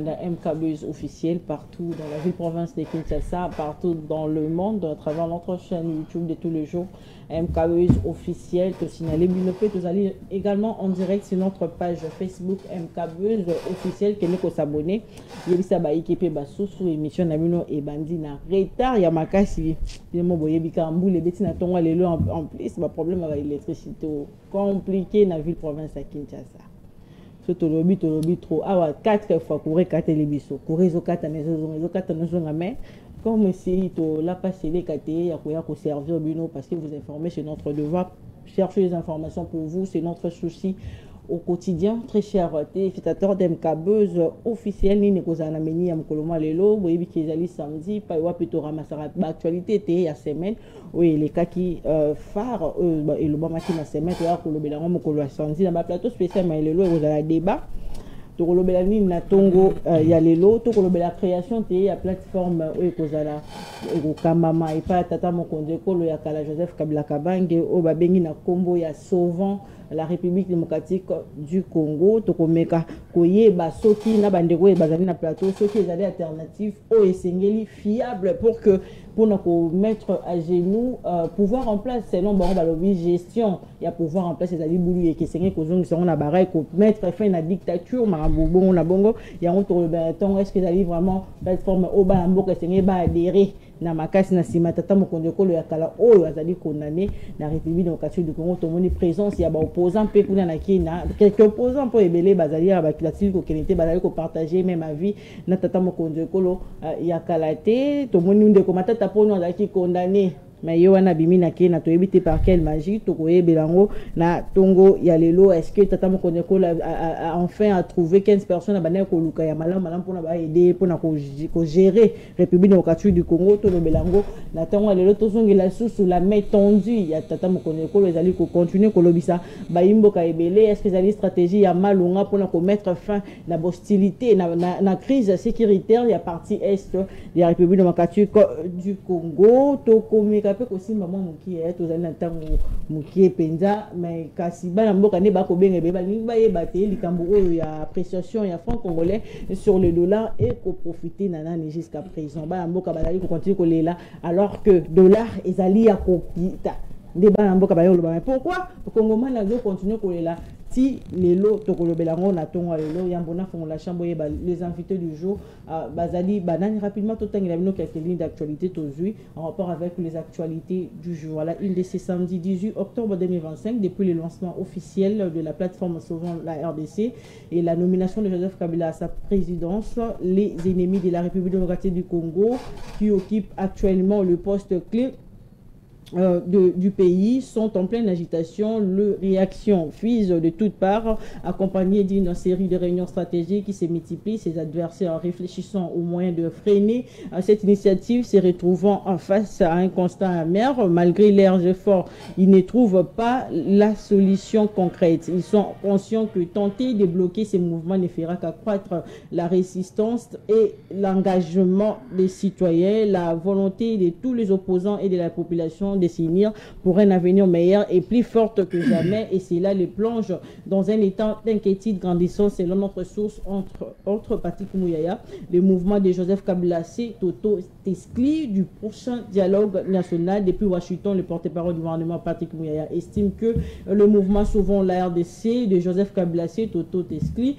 MKBeuz officiel partout dans la ville-province de Kinshasa, partout dans le monde, à travers notre chaîne YouTube de tous les jours. MKBeuz officiel, que signaler, vous allez également en direct sur notre page Facebook MKBeuz officiel, qui n'est qu'à s'abonner. Il y a ça qui peut basso sous émission Namino et Bandina. Retard, il y a ma casse, il y a mon boye bicambou, les bêtises n'attendent les lois en plus, c'est un problème avec l'électricité compliqué dans la ville-province à Kinshasa. Tolobi trop awa 4 fois courir 4 lebiso courir zo 4 nezo mais comme si to la passer les kate ya ko servir bino parce que vous informez, c'est notre devoir, chercher les informations pour vous, c'est notre souci au quotidien. Très cher téléspectateurs d'MKBeuz officiel ni nekozana meni ya mkoloma lelo boyebi kezali samedi pa wa plutôt ramasara actualité te ya semaine oui les cas qui phare et le bamaki na semaine ya kolobela ngo mokolo ya samedi na ba plateau spécial mais lelo ekozala débat tokolobela nini na tongo ya lelo tokolobela création te ya plateforme oyo ekozala ekokambama epa tata mokonzi ekolo ya kala Joseph Kabila Kabange oyo babengi na kombo ya sauvant la République démocratique du Congo. Tokomeka koyeba soki na bandeko bazali na plateau soki ezali alternative o esengeli fiable pour nous mettre à genoux pouvoir en place selon bon balobi gestion ya pouvoir en place ezali bulu et esengeli kozongi songo na barai ko mettre fin na dictature marabongo na bongo ya on tolobela ton est-ce que ezali vraiment plateforme o ba mboka esengeli ba adhérer na makasi na sima tata mokonzi ekolo ya kala oyo azali condamné na République démocratique du Congo. Tomoni présence ya ba opposant pe kuna na kina quelques opposants po ebele bazali ya ba kilatili ko kenete bazali ko partager même avis na tata mokonzi ekolo ya kala te. Tomoni ndeko matata pono azali condamné mais yo wana bimina ke na toyebite par quelle magie tokoyebelango na tongo ya lelo. Est-ce que tata mokonzi ekolo a enfin a trouvé 15 personnes à bana ko luka ya malam pona ba aider pona ko gérer République démocratique du Congo to belango na tongo lelo tozongi la sous la main tendue ya tata mokonzi ekolo ezali ko continuer ko lobisa ba imboka ebele. Est-ce que ezali stratégie ya malunga pona ko mettre fin na hostilité na crise sécuritaire ya partie est de la République démocratique du Congo. To komika pe ko simba mo mukie tozali na tango mukie penza mais kasi bana mboka ne ba ko benga be ba ni ba ye ba te likambo oyo ya appréciation ya franc congolais sur le dollar et ko profiter nanani jusqu'à présent bana mboka bazali ko continuer ko lela alors que dollar ezali ya ko pita de bana mboka ba yo mais pourquoi le congolais na zo continuer ko lela ti lelo tokolobelango na tongo lelo yambona fongo la chambre les invités du jour bazali banani rapidement totangi la bino quelques lignes d'actualité tozui en rapport avec les actualités du jour. Voilà une de ces samedi 18 octobre 2025 depuis le lancement officiel de la plateforme sauvant la RDC et la nomination de Joseph Kabila à sa présidence. Les ennemis de la République démocratique du Congo qui occupent actuellement le poste clé du pays sont en pleine agitation. Le réaction fuse de toutes parts, accompagnée d'une série de réunions stratégiques qui se multiplient. Ses adversaires réfléchissant aux moyens de freiner cette initiative, se retrouvant en face à un constat amer. Malgré leurs efforts, ils ne trouvent pas la solution concrète. Ils sont conscients que tenter de bloquer ces mouvements ne fera qu'accroître la résistance et l'engagement des citoyens, la volonté de tous les opposants et de la population de s'unir pour un avenir meilleur et plus forte que jamais. Et cela les plonge dans un état d'inquiétude grandissant selon notre source entre Patrick Mouyaya. Le mouvement de Joseph Kabila s'est auto-exclu du prochain dialogue national. Depuis Washington, le porte-parole du gouvernement Patrick Mouyaya estime que le mouvement souvent la RDC de Joseph Kabila s'est auto-exclu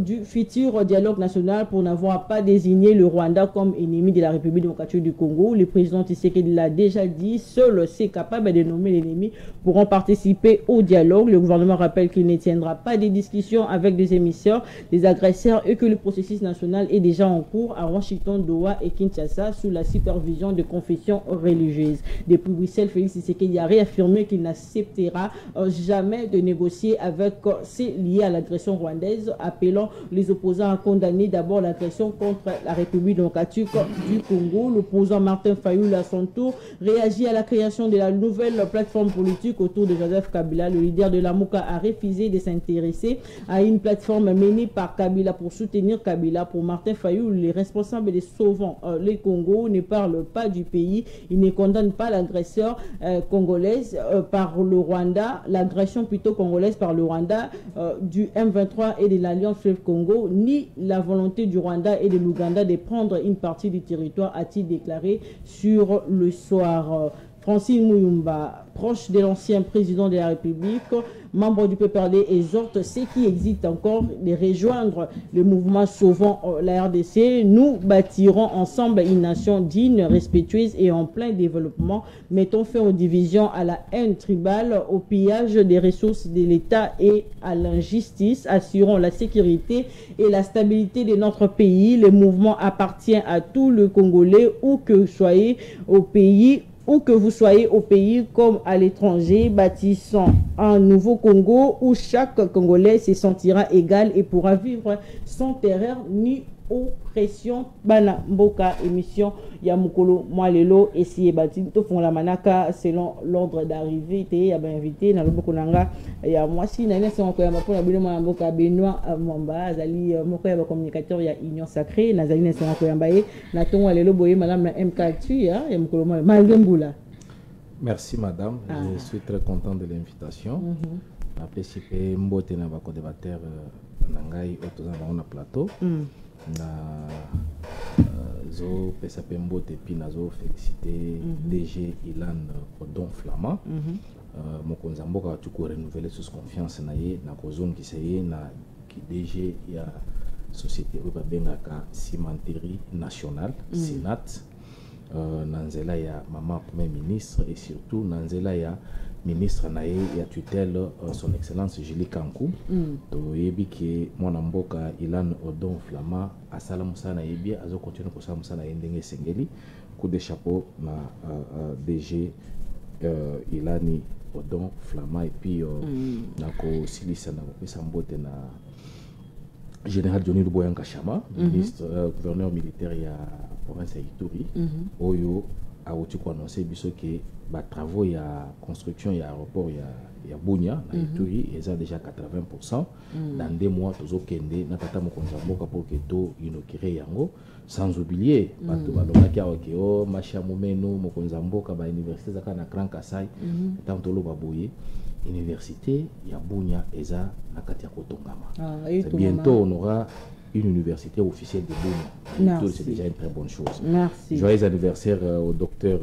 du futur dialogue national pour n'avoir pas désigné le Rwanda comme ennemi de la République démocratique du Congo. Le président Tshisekedi l'a déjà dit, seul c'est capable de nommer l'ennemi pourront participer au dialogue. Le gouvernement rappelle qu'il ne tiendra pas des discussions avec des émissaires, des agresseurs et que le processus national est déjà en cours à Washington, Doha et Kinshasa sous la supervision de confessions religieuses. Depuis Bruxelles, Félix Tshisekedi a réaffirmé qu'il n'acceptera jamais de négocier avec ces liés à l'agression rwandaise, appelant les opposants à condamner d'abord l'agression contre la République démocratique du Congo. L'opposant Martin Fayulu à son tour réagit à la création création de la nouvelle plateforme politique autour de Joseph Kabila, le leader de la Mouka a refusé de s'intéresser à une plateforme menée par Kabila pour soutenir Kabila. Pour Martin Fayou, les responsables des Sauvant les Congo ne parlent pas du pays. Ils ne condamnent pas l'agresseur congolaise par le Rwanda, l'agression plutôt congolaise par le Rwanda du M23 et de l'Alliance Fleuve Congo, ni la volonté du Rwanda et de l'Ouganda de prendre une partie du territoire, a-t-il déclaré sur le soir. Francine Mouyumba, proche de l'ancien président de la République, membre du PPRD, exhorte ceux qui hésitent encore de rejoindre le mouvement Sauvant la RDC. Nous bâtirons ensemble une nation digne, respectueuse et en plein développement. Mettons fin aux divisions, à la haine tribale, au pillage des ressources de l'État et à l'injustice. Assurons la sécurité et la stabilité de notre pays. Le mouvement appartient à tous les Congolais, où que vous soyez au pays. Où que vous soyez au pays comme à l'étranger, bâtissons un nouveau Congo où chaque Congolais se sentira égal et pourra vivre sans terreur ni oppression. Bana Mboka, émission Yamukolo Mwalelo et si bati to font la manaka selon l'ordre d'arrivée. Il y a bien invité dans le Bokonanga. Il y a moi si na son ko ya mapona bino Mboka Benoît Mwamba azali moko ya communicateur ya Union Sacrée nazali na son ko ya mbaye na tongo lelo boye madame na MK tu ya Yamukolo Mwalelo. Merci madame, je suis très content de l'invitation. Participer mbote na ba co-débatteur nangai otozana on plateau. Na zo pesa pembote puis nazo féliciter DG Ilan Odon Flamand mokonza mboka tu ko renouveler sous confiance na ye na kozon ki seye na ki DG ya société oba bengaka cimenterie nationale Sinat nanzela ya maman premier ministre et surtout nanzela ya ministre nae ya tutelle son excellence Julie Kankou to yebi ke mwana mboka Ilan Odon Flamand asala musana yebi azo continuer ko sala musana ndenge sengeli coup de chapeau na DG Ilani Odon Flamand et puis na ko silisa na pesa mbote na général Johnny Luboyanka Chama ministre gouverneur militaire ya province ya Ituri oyo a outi ko annoncer biso ke ba travaux ya construction ya aéroport ya Bunia na Ituri eza déjà 80%. Dans 2 mois tozo kende na tata mokonza mboka pour que to inaugurer yango, sans oublier bato balobaki awake o masha momeno mokonza mboka ba université zaka na Grand Kasai tanto lo baboye université ya Bunia eza na kati ya kotongama. Bientôt on aura une université officielle de Bunia. C'est déjà une très bonne chose. Merci. Joyeux anniversaire au docteur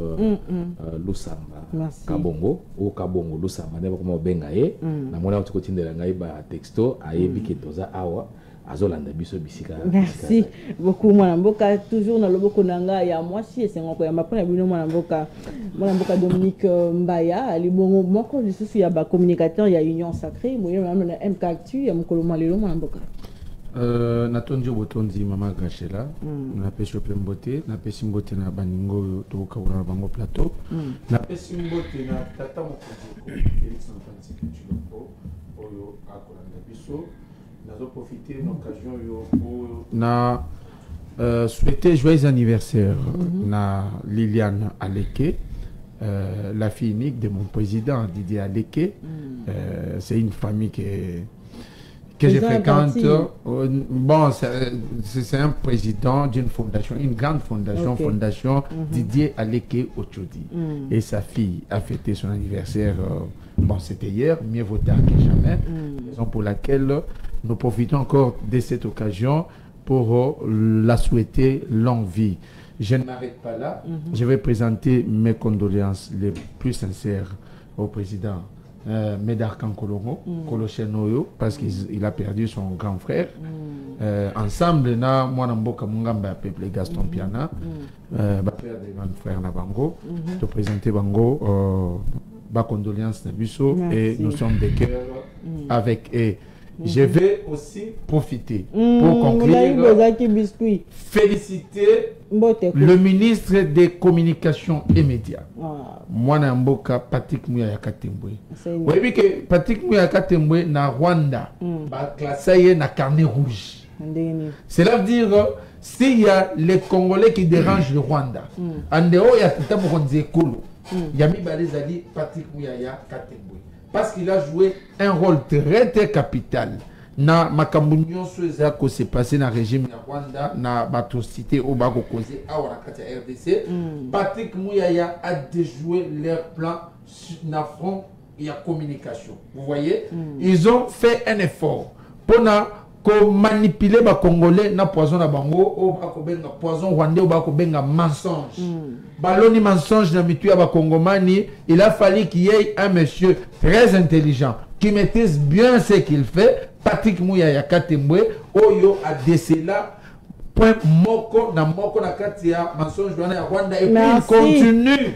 Lusamba Kabongo ou Kabongo Lusamba. N'est pas comment bengaye. Na mona tu continue de ngai ba texto ayebi ke toza awa azolanda biso bisika. Merci beaucoup mwana mboka, toujours na loboko nanga ya mwasi esengo ya mapona bino mwana mboka Dominique Mbaya ali bongo moko lisusu ya ba communicateur ya Union Sacrée moyo na MK Actu ya mokolo malelo mwana mboka. Natondi botondi mama Gachela na pesi mbote na pesi mbote na baningo to kabura bango plateau na pesi mbote na tata mokonzi Félix Antoine Tshisekedi oyo akolanda biso nazo profiter de l'occasion yo na souhaiter joyeux anniversaire na Liliane Aleke, la fille unique de mon président Didier Aleke. C'est une famille que je fréquente. Bon, c'est un président d'une fondation, une grande fondation, fondation Didier Aleke Ochodi. Et sa fille a fêté son anniversaire, bon, c'était hier, mieux vaut tard que jamais. Raison pour laquelle nous profitons encore de cette occasion pour la souhaiter longue vie. Je ne m'arrête pas là. Je vais présenter mes condoléances les plus sincères au président Médard Kankolongo, Kolochenoyo, parce qu'il a perdu son grand frère. Ensemble, na mwana mboka mungamba peuple Gaston Piana, père de mon frère Nabango, te présenter Bango, bas condoléances Nabusso, et nous sommes de cœur avec eux. Je vais aussi profiter pour conclure, féliciter le ministre des Communications et Médias, Mwana Mboka Patrick Muyaya Katembwe. Vous voyez que Patrick Muyaya Katembwe na Rwanda, classé na carnet rouge. Cela veut dire s'il y a les Congolais qui dérangent le Rwanda, en dehors il y a tout le monde. Yami Balezali, Patrick Mouyaya Katembwe. Parce qu'il a joué un rôle très très capital. Na makambo nyonso eza ko se passé na régime ya Rwanda na batrocité au bako causé à la RDC. Patrick Mouyaya a déjoué leur plan na front et à communication. Vous voyez, ils ont fait un effort pour manipuler les Congolais na poison na bango au bako benga poison rwandais au bako benga mensonge. Baloni mensonge na mitu ya bakongomani, il a fallu qu'il y ait un monsieur très intelligent qui maîtrise bien ce qu'il fait. Patrick Mouyaya Katembwe oyo a décelé point moko na kati ya mensonge wana ya Rwanda et puis il continue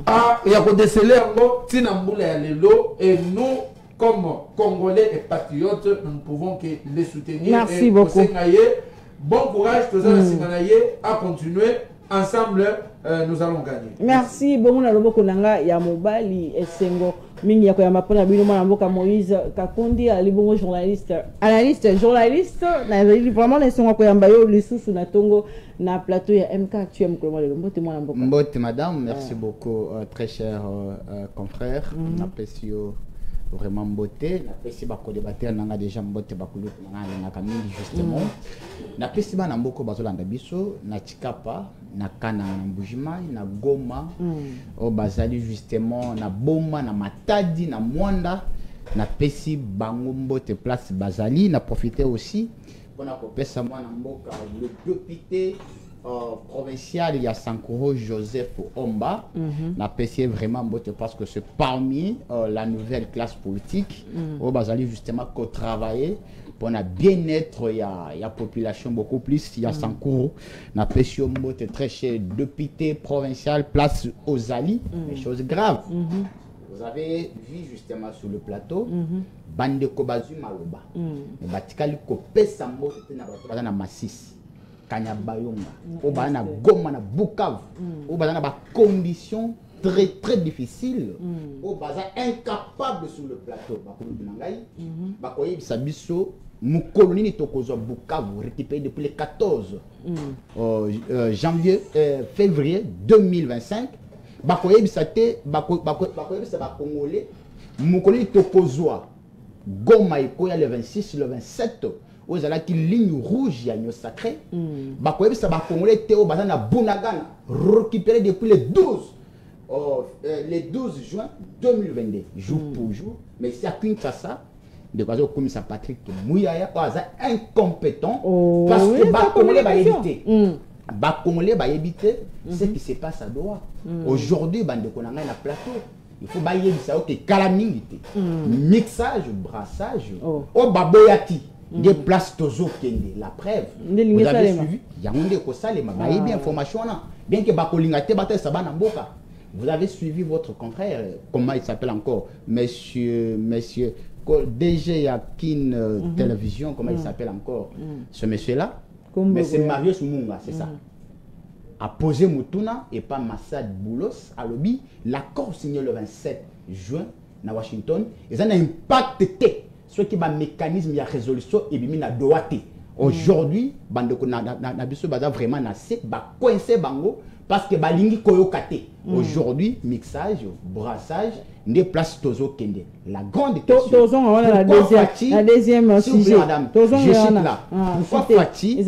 à déceler ngo tina mbula ya lelo et nous comme Congolais et patriotes nous ne pouvons que les soutenir. Merci et beaucoup. Bon courage tous à continuer ensemble. Nous allons gagner. Merci beaucoup na loboko nanga ya mobali esengo mingi ya koyamba pona bino mwana mboka Moïse Kakundi ali bongo journaliste na vraiment na esengo koyamba yo lisusu na tongo na plateau ya MK actuel mkoloma lelo mbote mwana mboka. Mbote madame, merci beaucoup très cher confrère. N'apprécie vraiment mbote, n'apprécie ba ko débattre nanga déjà mbote ba kulu nanga na kamili justement. N'apprécie ba na mboko bazolanda biso na Chikapa na Kana na Mbujimai na Goma au bazali justement na Boma na Matadi na Mwanda na pesi bango mbote place bazali na profiter aussi pour na kopesa mwana mboka le député provincial il y a Sankoro Joseph Omba n'a pesi vraiment mbote parce que c'est parmi la nouvelle classe politique au bazali justement qu'on travailler pour na bien-être il y a population beaucoup plus il y a Sankoro na pesi mbote très cher député provincial place aux Ali des choses graves. Vous avez vu justement sur le plateau bande kobazu maloba batikali kopesa mbote na Masisi Kanyabayonga au bana Goma na Bukavu au bana ba conditions très très difficiles au bana incapable sur le plateau ba kulunangai ba koyebisa biso mukolo ni tokozwa Bukavu récupéré depuis le 14 février 2025 ba koyebisa te ba koyebisa ba Congolais mukolo ni tokozwa Goma ikoya le 26 le 27 aux ala qui ligne rouge ya nyo sacré ba koyebisa ba Congolais te o bazana Bunagana récupéré depuis le 12 juin 2022 jour pour jour mais c'est à Kinshasa de quoi comme ça Patrick Mouyaya pas incompétent parce que ba Congolais ba éviter ba Congolais ba éviter ce qui se passe à Doha aujourd'hui bande konanga na plateau il faut ba yebisa o ke calamité mixage brassage o baboyati des places tozo kende la preuve vous avez suivi yangonde ko salema ba yebi information na bien que ba kolinga te bata sabana mboka vous avez suivi votre confrère comment il s'appelle encore monsieur DG Yakin télévision comment il s'appelle encore ce monsieur là mais c'est Marius Munga c'est ça a posé Mutuna et pas Massad Boulos à lobby l'accord signé le 27 juin na Washington et ça a un impact ce qui est un mécanisme de résolution et bien na doité aujourd'hui bandeko na biso baza vraiment na se ba coincé bango parce que balingi koyokate aujourd'hui mixage brassage des places tozo kende la grande question la deuxième sujet madame je cite là pourquoi Fati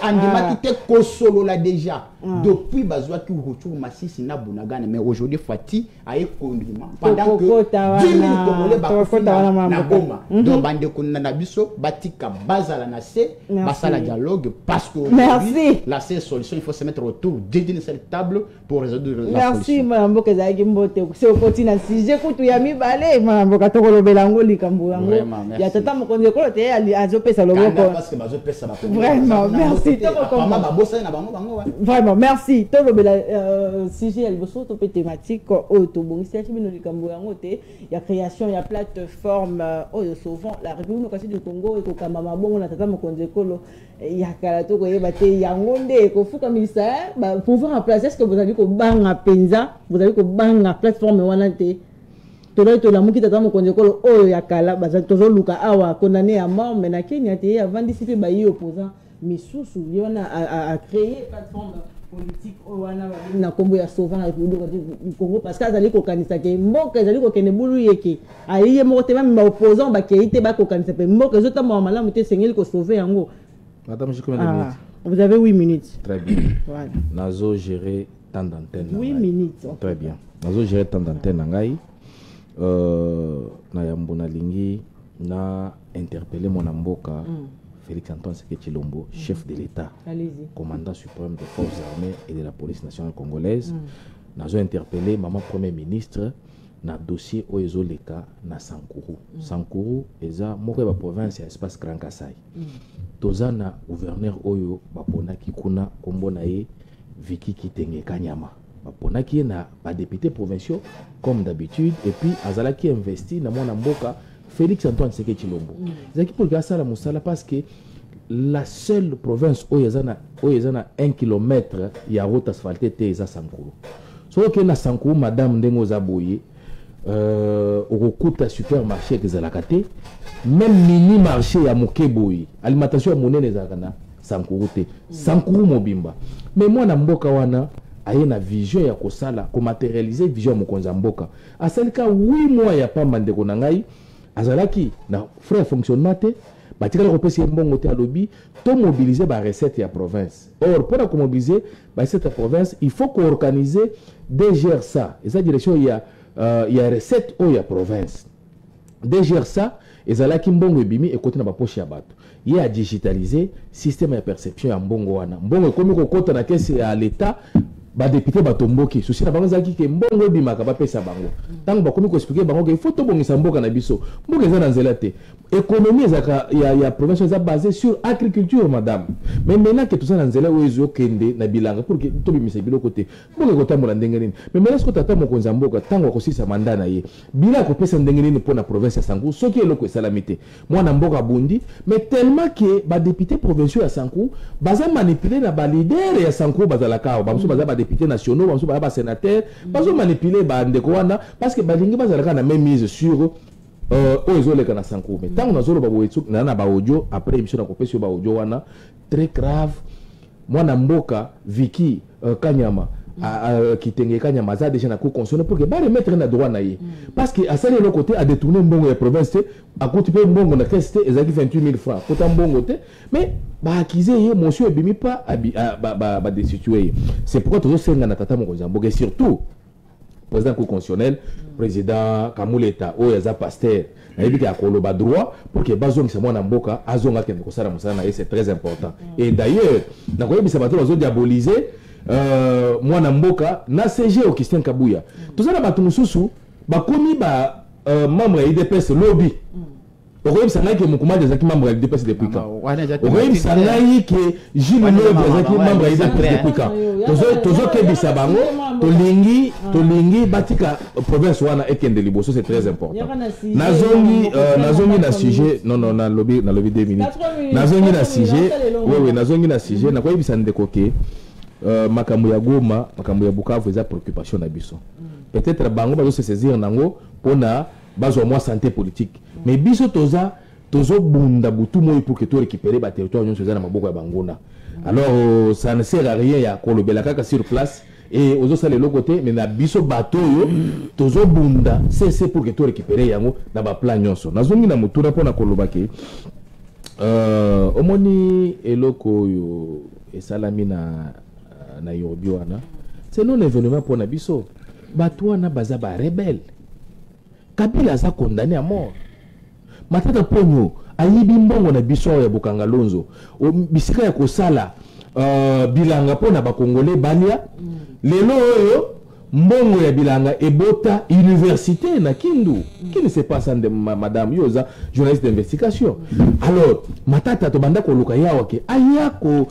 Andima kosolo là déjà depuis bazwa ki retour Masisi na Bunagana mais aujourd'hui Fati a condiment pendant que 10 000 Congolais bakofina na Goma donc bande ko na biso batika bazala na se basala dialogue parce que la seule solution il faut se mettre autour d'une seule table pour résoudre la solution. Merci mambo kezaki mbote c'est continue sujet kutu ya mibale mambo katoko belango likambo yango ya tata mokonzi ko te azopesa loboko parce que bazopesa ba vraiment merci vraiment merci to lobela sujet ya liboso to pe thématique o to bongisi bino likambo yango te ya création ya plateforme oyo souvent la République du Congo et ko kamba mabongo na tata mokonzi ko ya kala to ko yeba te yango nde ko fuka ministère pouvoir en place est-ce que vous avez ko banga penza vous avez ko banga plateforme wana te to la muki tata mokonzi ko oyo ya kala baza tozo luka awa condamné à mort mais na Kenya te avant d'ici ba yi opposant misusu yona a créé plateforme politique na kombo ya sauver la République du Congo parce que azali ko kanisa ke mboka azali ko kene bulu yeke ayiye moko te même opposant ba keite ba ko kanisa pe mboka zota mo malamu te sengeli ko sauver yango. Madame, j'ai combien de minutes? Vous avez 8 minutes. Très bien. Voilà. Nazo gérer temps d'antenne. 8 minutes. Très bien. Nazo gérer temps d'antenne ngai na yambona lingi na interpeller mon mboka Félix Antoine Tshisekedi Tshilombo, chef de l'État, commandant suprême des forces armées et de la police nationale congolaise. Nous avons interpellé maman premier ministre dans le dossier Oezoleka na Sankuru. Sankuru est la province de l'espace Grand Kassai. Toza na gouverneur Oyo bapona kikuna kombona ye Viki Kitenge Kanyama. Bapona ki na ba député provinciaux comme d'habitude et puis azala qui investi na mwana mboka Félix Antoine Tshisekedi Tshilombo. C'est pour que ça la musala parce que la seule province où il y a 1 km ya route asphaltée te eza Sankuru. So que na Sankuru madame ndengo zaboye okuta supermarché que za te même mini marché ya mokeboyi alimentation ya monene za kana Sankuru te. Sankuru mobimba. Mais moi na mboka wana aye na vision ya kosala ko matérialiser vision ya mokonza mboka. Asalika 8 mois ya pamba ndeko na ngai azalaki na frère fonctionnement te batikala kopesi mbongo te alobi to mobiliser ba recette ya province. Or pour mobiliser ba recette ya province il faut qu'on organise DGR ça et sa direction il y a recette au ya province DGR ça ezalaki mbongo ebimi ekote na ba poche ya bato ye a digitaliser système ya perception ya mbongo wana mbongo ekomi kokota na caisse ya l'état ba député batomboki souci na bango zaki ke mbongo ebimaka bapesa bango tango bakomi ko expliquer bango ke il faut to bongisa mboka na biso mboka eza na nzela te économie ezaka ya province eza basée sur agriculture madame mais maintenant que tout ça na nzela oyo kende na bilanga pour que to bimisa biloko te mboka kotambola ndenge nini mais maintenant ko tata mokonza mboka tango akosisa mandat na ye bila ko pesa ndenge nini pour na province ya Sanku soki eloko esalamité mwana mboka bundi mais tellement que ba député provinciaux ya Sanku baza manipuler na ba leader ya Sanku bazalaka ba baza ba députés nationaux ba sénateurs bazo manipuler ba ndeko wana parce que balingi bazalaka na même mise sur Oezoleka na Sanku mais tant nazolo ba boyetsu na ba audio après émission na kopesio ba audio wana très grave mwana mboka Viki Kanyama Kitenge Kanyama za déjà na cour constitutionnelle pour que ba remettre na droit na ye parce que à celle le côté a détourné mbongo ya province a coûté pe mbongo na caisse ezaki 28 000 francs kota mbongo te mais ba accuser ye monsieur ebimi pas ba destituer c'est pourquoi toujours senga na tata mokonza mboka surtout président cour constitutionnel président Kamuleta o yaza pasteur na yebi ka koloba droit pour que bazongi sa mwana mboka azonga kende kosala musala na ye c'est très important et d'ailleurs na koyebisa bato bazo diaboliser mwana mboka na CG Augustin Kabuya tozana bato mususu bakomi ba membre ya IDPS lobby okoyebisa sangai ke mukuma ezaki membre ya IDPS depuis quand okoyebisa sangai ke Gilles Lobe ezaki membre ya IDPS depuis quand tozo kebisa bango tolingi batika province wana ekende liboso c'est très important nazongi na sujet non na lobby 2 minutes nazongi na sujet oui nazongi na sujet na koyebisa ndeko ke makambo ya Goma makambo ya Bukavu eza préoccupation na biso peut-être bango bazo se saisir nango pona bazo moi santé politique mais biso tozo bunda butu moi pour que to récupérer ba territoire nyonso eza na maboko ya bangona alors ça ne sert à rien ya kolobela kaka sur place et ozo sale le côté mais na biso bato yo tozo bunda c'est pour que to récupérer yango na ba plan nyonso nazongi na mutura pona kolobaki omoni eloko yo esalami na Yorubi wana c'est non événement pour na biso bato wana baza ba rebelle Kabila za condamné à mort matata ponyo ayibi mbongo na biso ya Bokanga Lonzo bisika ya kosala bilanga pona ba congolais balia lelo oyo mbongo ya bilanga ebota université na Kindu qui ne sait pas ça de madame Yoza journaliste d'investigation alors matata to banda ko luka yawa ke aya ko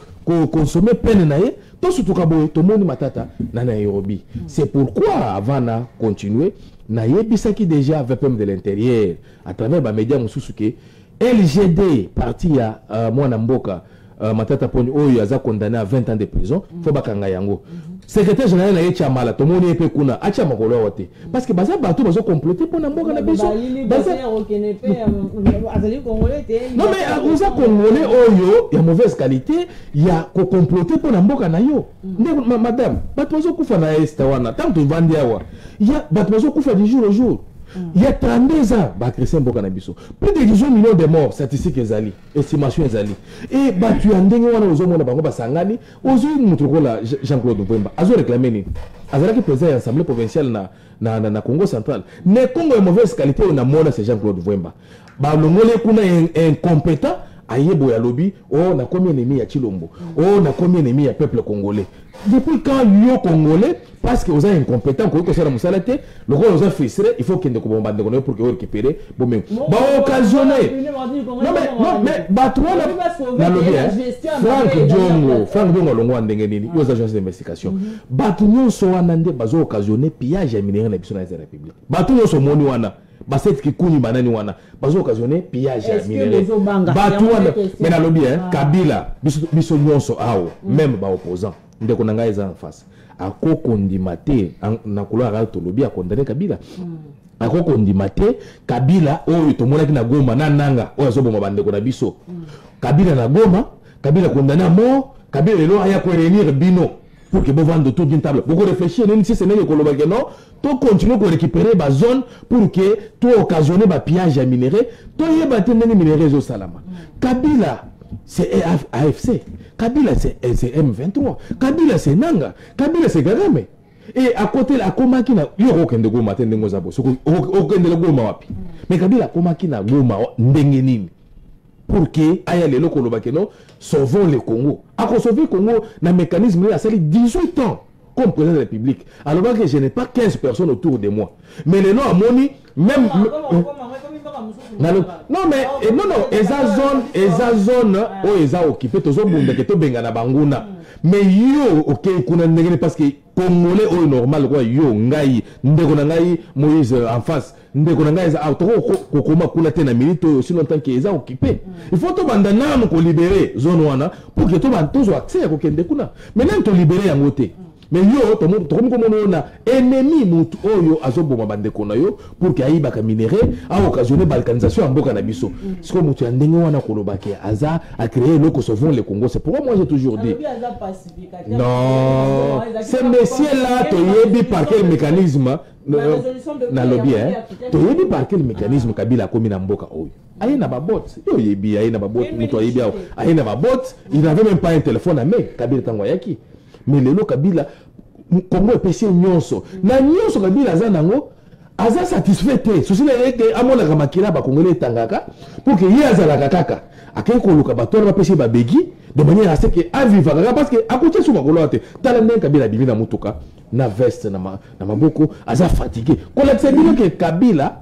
consommer peine na ye to surtout kaboy to moni matata na Nairobi c'est pourquoi avant na continuer na yebisaki déjà VPM de l'intérieur à travers ba média mususu ke LGD parti ya mwana mboka Matata Ponyo oyo aza condamné à 20 ans de prison faut bakanga yango secrétaire général na yecha mala to moni epe kuna acha makolo wote parce que baza bato bazo comploter pona mboka na biso non mais oza congolais oyo ya mauvaise qualité ya ko comploter pona mboka na yo madame bato bazo kufa na est wana tant to vandi awa ya bato bazo kufa du jour au jour. Il y a 32 ans, Chrétien Bokanabiso. Plus de 18 millions de morts, statistiques ezali, estimation ezali. Et tu as ndenge wana ozomona bango basangani, ozo mutukola Jean-Claude Mvemba. Azo réclamer ni. Azalaki président de l'Assemblée provinciale na Congo central. Ne Congo est mauvaise qualité on a mona c'est Jean-Claude Mvemba. Ba longole kuna incompétent ayebo ya lobby, oh na combien ennemi ya Chilombo. Oh na combien ennemi ya peuple congolais. Depuis quand yo congolais parce que vous êtes incompétent ko ça la musalate le rôle vous a frustré il faut qu'il ne bombarde pour que vous récupérer bon mais ba occasionné non mais ba toi na lobby Frank Diongo longo ndenge nini aux agences d'investigation ba tout nyonso wana nde bazo occasionner pillage ya minéraux na biso na république ba tout nyonso moni wana ba set ki kuni banani wana bazo occasionner pillage ya minéraux ba tout wana mais na lobby Kabila biso nyonso awo même ba opposant ndeko na ngai eza en face akokondima te na couloir to lobby a condamné Kabila akokondima te Kabila oyo tomonaki na Goma na nanga oyo azoboma bandeko na biso Kabila na Goma Kabila condamné à mort Kabila lelo aya ko réunir bino pour que vous vendez tout d'une table beaucoup réfléchir si ce n'est que koloba que non to continuer pour récupérer ba zone pour que to occasionner ba pillage à minerais to yeba te ndeni minerais zo salama Kabila c'est AFC Kabila c'est M23 Kabila c'est Nanga Kabila c'est Kagame et à côté la komaki na yo okende Goma te ndengo zabo soko okende Goma wapi mais Kabila komaki na Goma ndenge nini pour que aya lelo koloba que non sauvons le Congo a sauver le Congo na mécanisme là ça 18 ans comme président de la République alors que je n'ai pas 15 personnes autour de moi mais les noms à moni même non mais non eza zone o eza occupé tozo bunda ke to benga na banguna mais yo ok kuna ndengene parce que congolais o normal quoi yo ngai ndeko na ngai Moïse en face ndeko na ngai eza auto ko koma kuna te na minute aussi longtemps que eza occupé il faut to banda namu ko libérer zone wana pour que to ba tozo accès ko kende kuna maintenant to libérer yango te mais yo to comme on a ennemi mutu oyo azoboma bandeko na yo pour que ayiba ka minerai a occasionner balkanisation en mboka na biso c'est comme mutu ndenge wana kolobaki aza a créer le sauvons le Congo c'est pourquoi moi j'ai toujours dit non ce monsieur là to yebi par quel mécanisme na lobby to yebi par quel mécanisme Kabila komi na mboka oyo aye na babot yo yebi aye na babot mutu ayebi aye na babot il n'avait même pas un téléphone à main Kabila tango yaki mais lelo Kabila Congo est péché nyonso na nyonso Kabila aza nango aza satisfait te souci na yeke amona ka makila ba Congolais tangaka pour que ye azalaka kaka akay ko luka bato ba péché ba begi de manière à ce que aviva kaka parce que akoute suma kolo te tala ndenge Kabila bibi na mutuka na veste na maboko aza fatigué ko la tsebilo que Kabila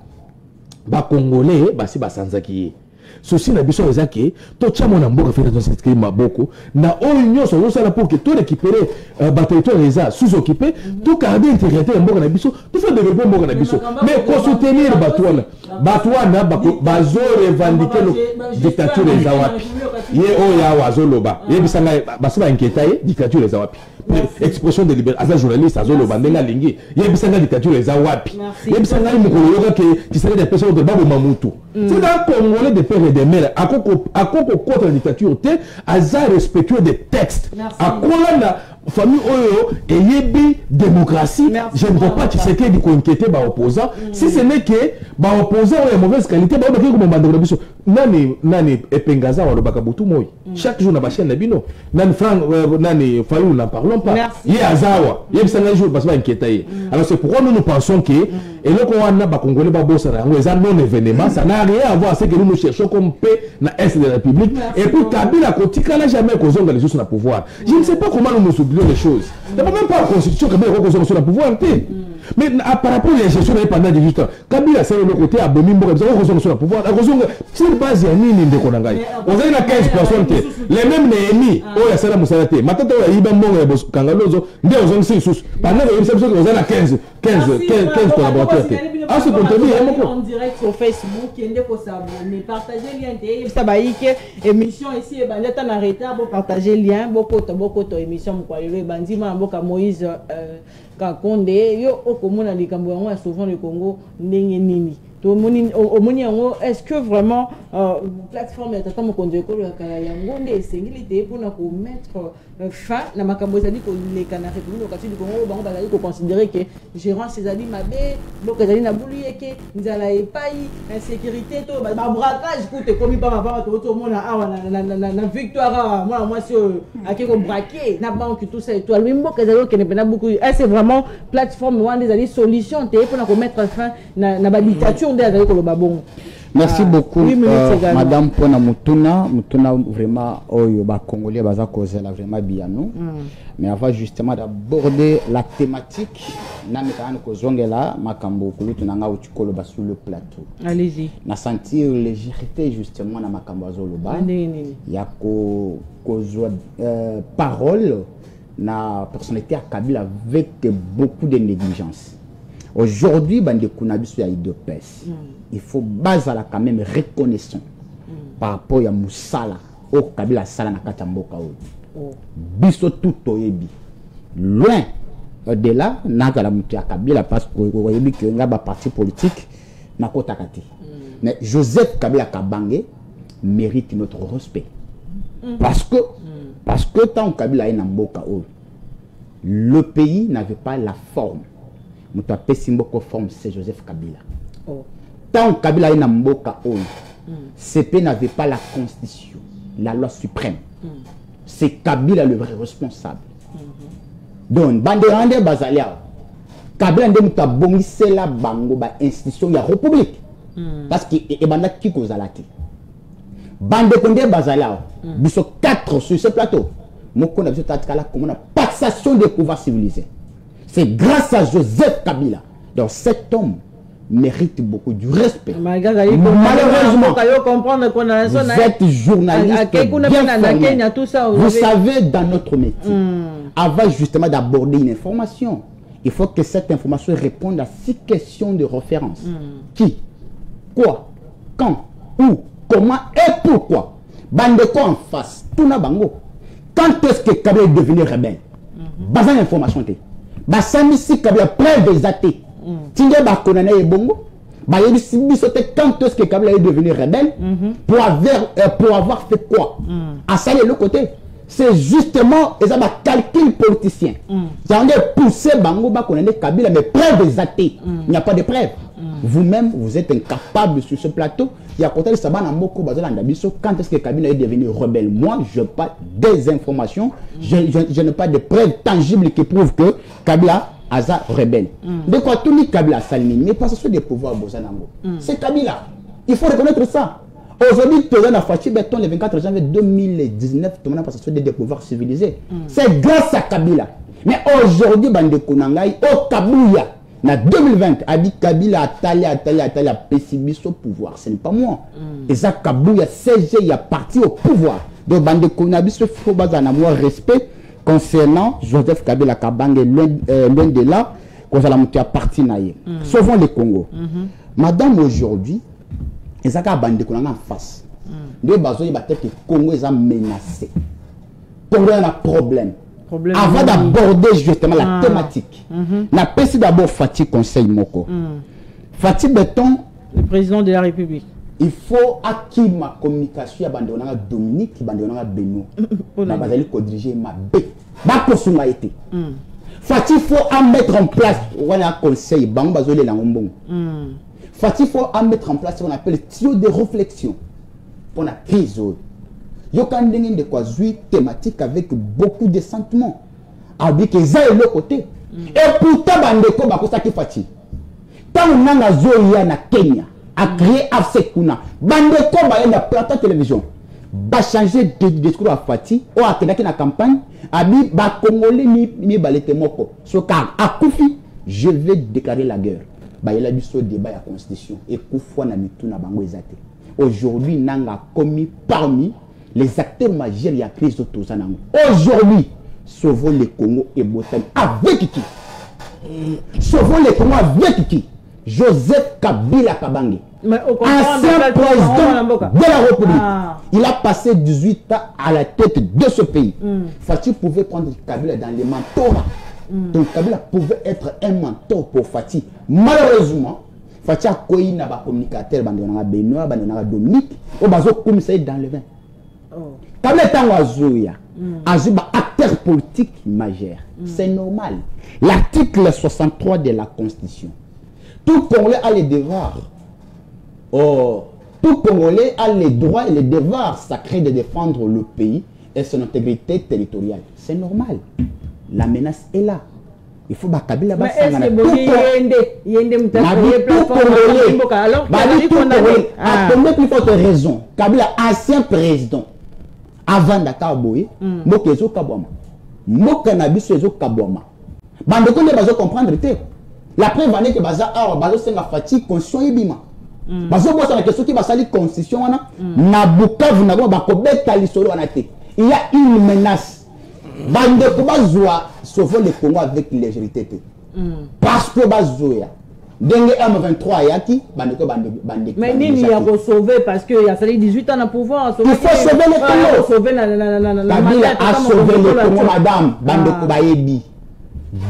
ba Congolais basi basanzaki souci na biso ezaki to chamo na mboka fera dans cette maboko na oyo so sala pour que tout récupérer ba territoire eza sous-occupé tout garder intégrité na mboka na biso tout faire développer mboka na biso mais ko soutenir batwana bazo revendiquer le dictature eza wapi ye oya wazoloba ye bisanga basiba inquiéter dictature eza wapi expression de liberté aza journaliste azoloba ndenga lingi ye bisanga dictature eza wapi ye bisanga mukolo yoka que tu serais des personnes de babo mamutu c'est un Congolais de père et de mère akoko contre la dictature te aza respectueux des textes akolanda famille oyo eyebi démocratie je ne vois pas Tshisekedi ko inquiéter ba opposant si ce n'est que ba opposant oyo mauvaise qualité ba bakiko bombanda na biso nani epengaza walo bakabutu moi chaque jour na ba chaîne na bino nani Frank nani Fayou n'en parlons pas ye azawa ye bisanga jour parce ba inquiéter alors c'est pourquoi nous pensons que et le Rwanda ba Congolais ba bossa rango eza non événement ça n'a rien à voir avec ce que nous cherchons comme paix na est de la République et puis Kabila kotika n'a jamais kozonga les choses na pouvoir je ne sais pas comment nous oublions les choses d'abord même pas la constitution Kabila kozonga sur le pouvoir Mais par rapport à la gestion pendant 18 ans, Kabila c'est le côté à Bomimbo, vous avez raison sur le pouvoir. La raison, c'est le base, il y a ni de Konangai. On a 15 personnes, les mêmes ennemis, oh, il y a ça la Moussalate. Maintenant, il y a Ibambo et Kangalozo, nous avons 6 pendant les émissions, on a 15 collaborateurs. Ah, c'est pour te dire, en direct sur Facebook, il y a des s'abonner, partager le lien, ça va y émission ici, et ben, en retard, pour partager le lien, beaucoup de émissions, pour aller, Bandima, Boka Moïse, Kakonde, yo, Okomona, les Cambouans, souvent le Congo, Nini. Est-ce que vraiment la plateforme est en train de mettre fin à ma cambosanie que les Canaries du Congo vont considérer que gérant ces amis mabé, donc les amis n'aboulié que nous allons pas insécurité, tout braquage, écoute, comme il pas ma tout le monde a victoire, moi sur à qui on braqué, n'a banque tout ça et tout. Même que ne pas beaucoup. C'est vraiment plateforme ou des solutions pour mettre fin à la dictature. Merci beaucoup, Madame Pona Mutuna. Mutuna vraiment, Congolais, vraiment bien nous. Mais avant justement d'aborder la thématique, sur le plateau. Allez-y. Na sentir légèreté justement dans Makambo Zoloba. Il y a parole na personnalité à Kabila avec beaucoup de négligence. Aujourd'hui, il faut base à la quand même reconnaissant par rapport à Moussala au Kabila Sala na Katamboka. Biso tout oyebi. Loin de là, Nagala Moutia Kabila parce que vous voyez que y a un parti politique na kotakati. Mais Joseph Kabila Kabange mérite notre respect. Parce que tant que Kabila est na Mboka, le pays n'avait pas la forme. Moutapé Simboko forme, c'est Joseph Kabila. Tant que Kabila est Namboka, CP n'avait pas la constitution, la loi suprême. C'est Kabila le vrai responsable. Donc, Banderande Bazalia, Kabila n'a bongi c'est la bango ba institution de la République. Parce que Ebanda qui cause la tête. Banderande Bazalia, nous sommes 4 sur ce plateau. Nous connaissons comme une passation des pouvoirs civilisés. C'est grâce à Joseph Kabila. Donc cet homme mérite beaucoup du respect. Malheureusement, vous êtes journaliste bien formé. Vous savez, dans notre métier, avant justement d'aborder une information, il faut que cette information réponde à 6 questions de référence. Qui, quoi, quand, où, comment et pourquoi. Bandeko en face, tout na bango. Quand est-ce que Kabila est devenu rebelle? Bazan information. Basami si Kabila preuve des athées. Tinga bakonana et bongo. Bayeli sibisote quand est-ce que Kabila est devenu rebelle pour avoir fait quoi? À ça de l'autre côté. C'est justement un calcul politicien. J'en ai poussé bango bakonana Kabila mais preuve des athées. Il n'y a pas de preuve. Vous-même, vous êtes incapable sur ce plateau. Il y a côté de Sabana Moko Bazalanda Biso. Quand est-ce que Kabila est devenu rebelle? Moi, je n'ai pas des informations. Je n'ai pas de preuves tangibles qui prouvent que Kabila Aza rebelle. De quoi tout le Kabila Salini, mais pas sur des pouvoirs Bozanango. C'est Kabila. Il faut reconnaître ça. Aujourd'hui, tu as Fachi Beton le 24 janvier 2019, tu as passé des pouvoirs civilisés. C'est grâce à Kabila. Mais aujourd'hui, Bande Konangai, au Kabouya. En 2020, a dit Kabila a pessimisé au pouvoir. Ce n'est pas moi. Et ça, Kabouya, CG, il a parti au pouvoir. Donc, Bande Konabis, il faut avoir respect concernant Joseph Kabila Kabange, loin de là, qu'on a monté à parti naïe. Sauvons le Congo. Madame, aujourd'hui, et ça, Bande Konanga en face. Deux bazos, il va être que le Congo est menacé. Le Congo a un problème. Avant d'aborder justement la thématique, n'a pas d'abord Fatih Conseil Moko. Fatih Beton, le président de la République. Il faut acquérir ma communication à Dominique, à Benoît. Ma basali ko diriger ma B. Ba ko sunga été. Fatih faut à mettre en place un conseil bang bazole la ngombong. Fatih faut à mettre en place ce qu'on appelle tuyau de réflexion pour la crise. Il y a de quoi thématique avec beaucoup de sentiments. Avec les uns et l'autre côté. Et pourtant, Bandeko Bakosaki Fati. Tant on a Zoya na Kenya, a créé Afsekuna. Bandeko Bayana plateau télévision. Va changer de discours à Fati. Ou à Kenaki na campagne. Abi ba Congolais mi balete moko. So car a Koufi. je vais déclarer la guerre. Bah, il a du ce débat à la constitution. Et Koufouan a mis tout dans bango ezate. Aujourd'hui, Nanga commis parmi les acteurs majeurs de la crise de Tozanango. Aujourd'hui, sauvons le Congo et Botan avec qui? Sauvons le Congo avec qui? Joseph Kabila Kabange, ancien président de la République. Il a passé 18 ans à la tête de ce pays. Fati pouvait prendre Kabila dans les mentorats. Donc Kabila pouvait être un mentor pour Fati. Malheureusement, Fati a coï n'a pas communicateur, Benoît, Dominique, au bazo comme ça dans le vin. Kabila est un oiseau, acteur politique majeur. C'est normal. L'article 63 de la Constitution. Tout Congolais a les devoirs. Tout Congolais a les droits et les devoirs sacrés de défendre le pays et son intégrité territoriale. C'est normal. La menace est là. Il faut Kabila mais est-ce que attendez plus forte raison. Kabila, ancien président, avant Dakar Boye, Mokezo Kabouama. Mokanabiso Kabouama. Bande qu'on ne va comprendre. La preuve année que Baza a Bazo Senga Fati conscient Ibima. Bazo bossa la question qui va salir constitution na Bukavu na ba kobeta lisolo anate. Il y a une menace. Bande ko bazwa sauver le Congo avec légèreté. Parce que bazoya Dengue M23 yaki bande ko bande. Mais nini ya ko sauver parce que il y a fallu 18 ans à pouvoir sauver. Il faut sauver le Congo. Sauver la Kabila a sauvé le Congo madame bande ko bayebi.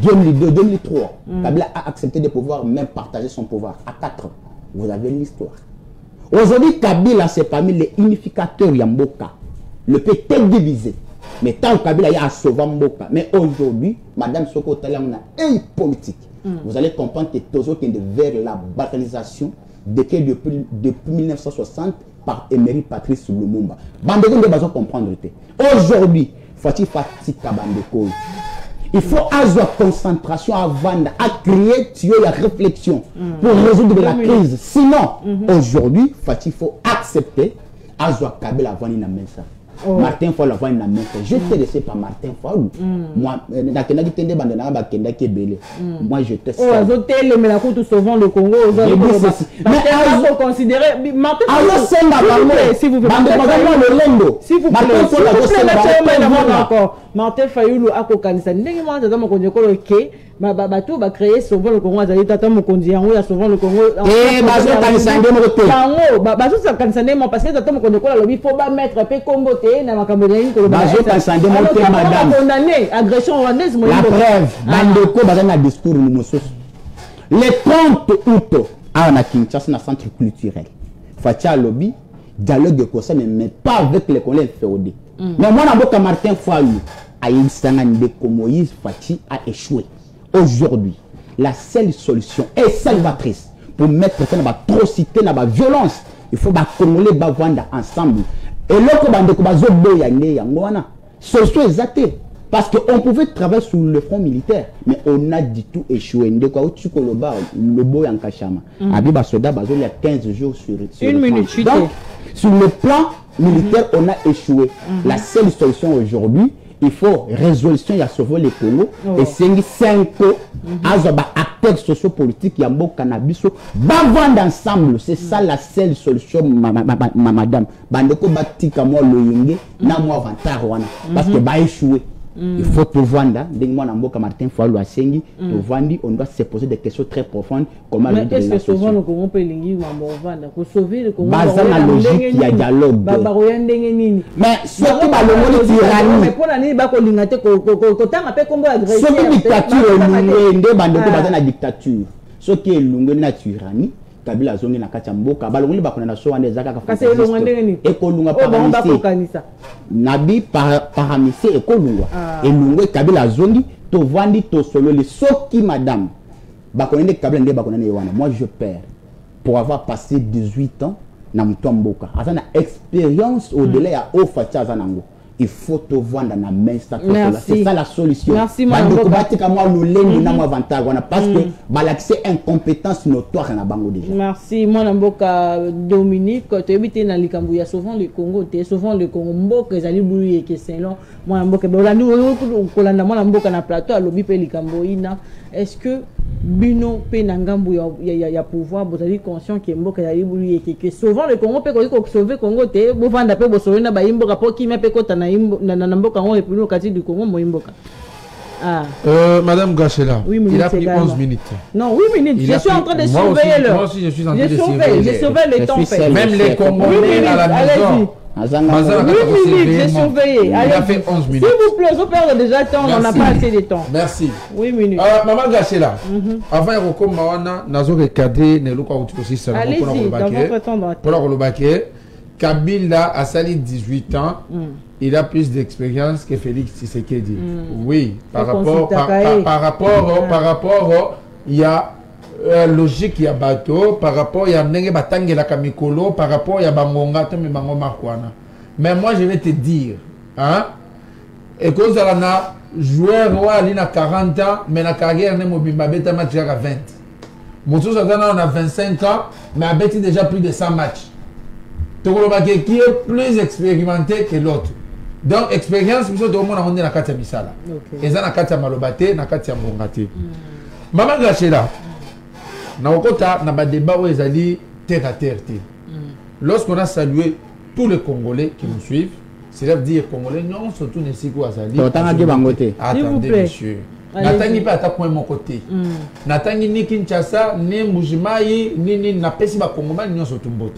2002-2003, Kabila a accepté de pouvoir même partager son pouvoir à 4 ans. Vous avez l'histoire. Aujourd'hui, Kabila, c'est parmi les unificateurs Yamboka. Le pays est divisé. Mais tant que Kabila y a sauvé Mboka. Mais aujourd'hui, Madame Soko Talamna est politique. Vous allez comprendre que Tozo qui est vers la balkanisation depuis 1960 par Emery Patrice Lumumba. Bandeko ne va pas comprendre. Aujourd'hui, Fati Kabandeko. Il faut avoir concentration avant à créer la réflexion pour résoudre la crise. Sinon, aujourd'hui, il faut accepter avoir Kabila avant une ça. Martin Fall avant une ça. Je te laisse par Martin Fall. Moi, moi, je te sais. Mais la cour souvent le Congo. Mais il faut considérer. Martin Fall, s'il vous plaît. Martin Fayoulou a kokanisa ndenge mwana za makonzi ko ke bato ba créer souvent le Congo azali tata mokonzi yango ya souvent le Congo bazo kanisa ndemo ko te yango bazo sa kanisa ndemo parce que tata mokonzi ko la lobi faut ba mettre pe kombo te na makambo na ko bazo kanisa ndemo te madame condamné agression rwandaise la preuve bandeko baza na discours mu mosusu le 30 août à na Kinshasa na centre culturel Fatia lobby dialogue de Kosa mais pas avec les collègues féodés. Mais moi na Martin Fayou Moïse Fati a échoué. Aujourd'hui, la seule solution est salvatrice pour mettre fin à la atrocité, à la violence. Il faut que les Congolais vivent ensemble. Et là, solution exacte. Parce qu'on pouvait travailler sur le front militaire, mais on a du tout échoué. Le boy en Kachama. Abiba Soda, il y a 15 jours sur une minute. Donc, sur le plan militaire, on a échoué. La seule solution aujourd'hui, il faut résolution, il y a sauvé le Congo. Et c'est 5 acteurs sociopolitiques, Yambo Cannabis, vendre ensemble. C'est ça la seule solution, madame. Bandeko Batika, moi, le Yenge, n'a moi avantage, parce que va échouer. Il faut te vendre. Martin Fayou Asengi, te vendre, on doit se poser des questions très profondes. Comment mais est-ce que souvent le Congo peut vendre pour sauver le Congo? Basé la logique, il y a dialogue. Mais ce qui va le tyrannie. Mais pour l'année, il va ce qui dictature est la dictature. Ce qui est la tyrannie. Kabila zongi na kachamboka balongoli bakona na sowa ndezaka ka kasi elonga ndenge ni ekolunga paramise nabi paramise ekolunga elungwe Kabila zongi to vandi to solo le soki madame bakonende Kabila ndé bakonene wana. Moi je perds pour avoir passé 18 ans na mtomboka azana expérience au delà ya o fatia zanango il faut te vendre dans la main. Merci. C'est ça la solution. Merci, parce que l'accès incompétence notoire na bango déjà. Merci. Moi, Namboka Dominique, tu habites dans le Congo, il y a souvent le Congo, souvent le Congo, Mboka, ils allaient bouiller, que c'est long. Moi, Namboka, moi, Namboka na plateau, à l'obi, pe Likamboïna. Est-ce que Bino, pe Nangambo, il y a pouvoir, vous avez conscient que Mboka, ils allaient bouiller, que souvent le Congo, peut sauver le Congo, vous vendez un peu, vous sauvez, Nabaïmbo, rapport qui m'a fait quand Namboka, on est plus au quartier du Congo, Moïmboka. Ah. Madame Gachela, il a pris 11 minutes. Non, 8 minutes. Je suis en train de surveiller l'heure. Moi aussi, je suis en train de surveiller. Je surveille le temps. Même les Congolais à la maison. 8 minutes, j'ai surveillé. Il a fait 11 minutes. S'il vous plaît, je perds déjà le temps, on n'a pas assez de temps. Merci. 8 minutes. Maman Gachela, avant de recommander, nous avons regardé aussi. Allez-y, dans votre temps d'antenne. Kabila a sali 18 ans, il a plus d'expérience que Félix Tshisekedi. Oui, par rapport, il y a logique, il y a bateau, par rapport, il y a nenge batange la kamikolo, par rapport, il y a bangonga, mais moi je vais te dire, hein, et que vous avez un joueur qui a 40 ans, mais la carrière n'est pas bête match à 20. Moussous a 25 ans, mais a bêté déjà plus de 100 matchs. Qui est plus expérimenté que l'autre. Donc, expérience, nous sommes dans la carte de Misala. Et ça, la carte de Malobate, la carte de Mongate. Maman Gachela, nous avons un débat où ils allaient terre à terre. Lorsqu'on a salué tous les Congolais qui nous suivent, c'est-à-dire dire Congolais, non, surtout les Sikou Azali. Attendez, monsieur. Natangi pas à point mon côté. Natangi ni Kinshasa, ni Mujimai, ni na pesi ba Kongoma ni surtout mbote.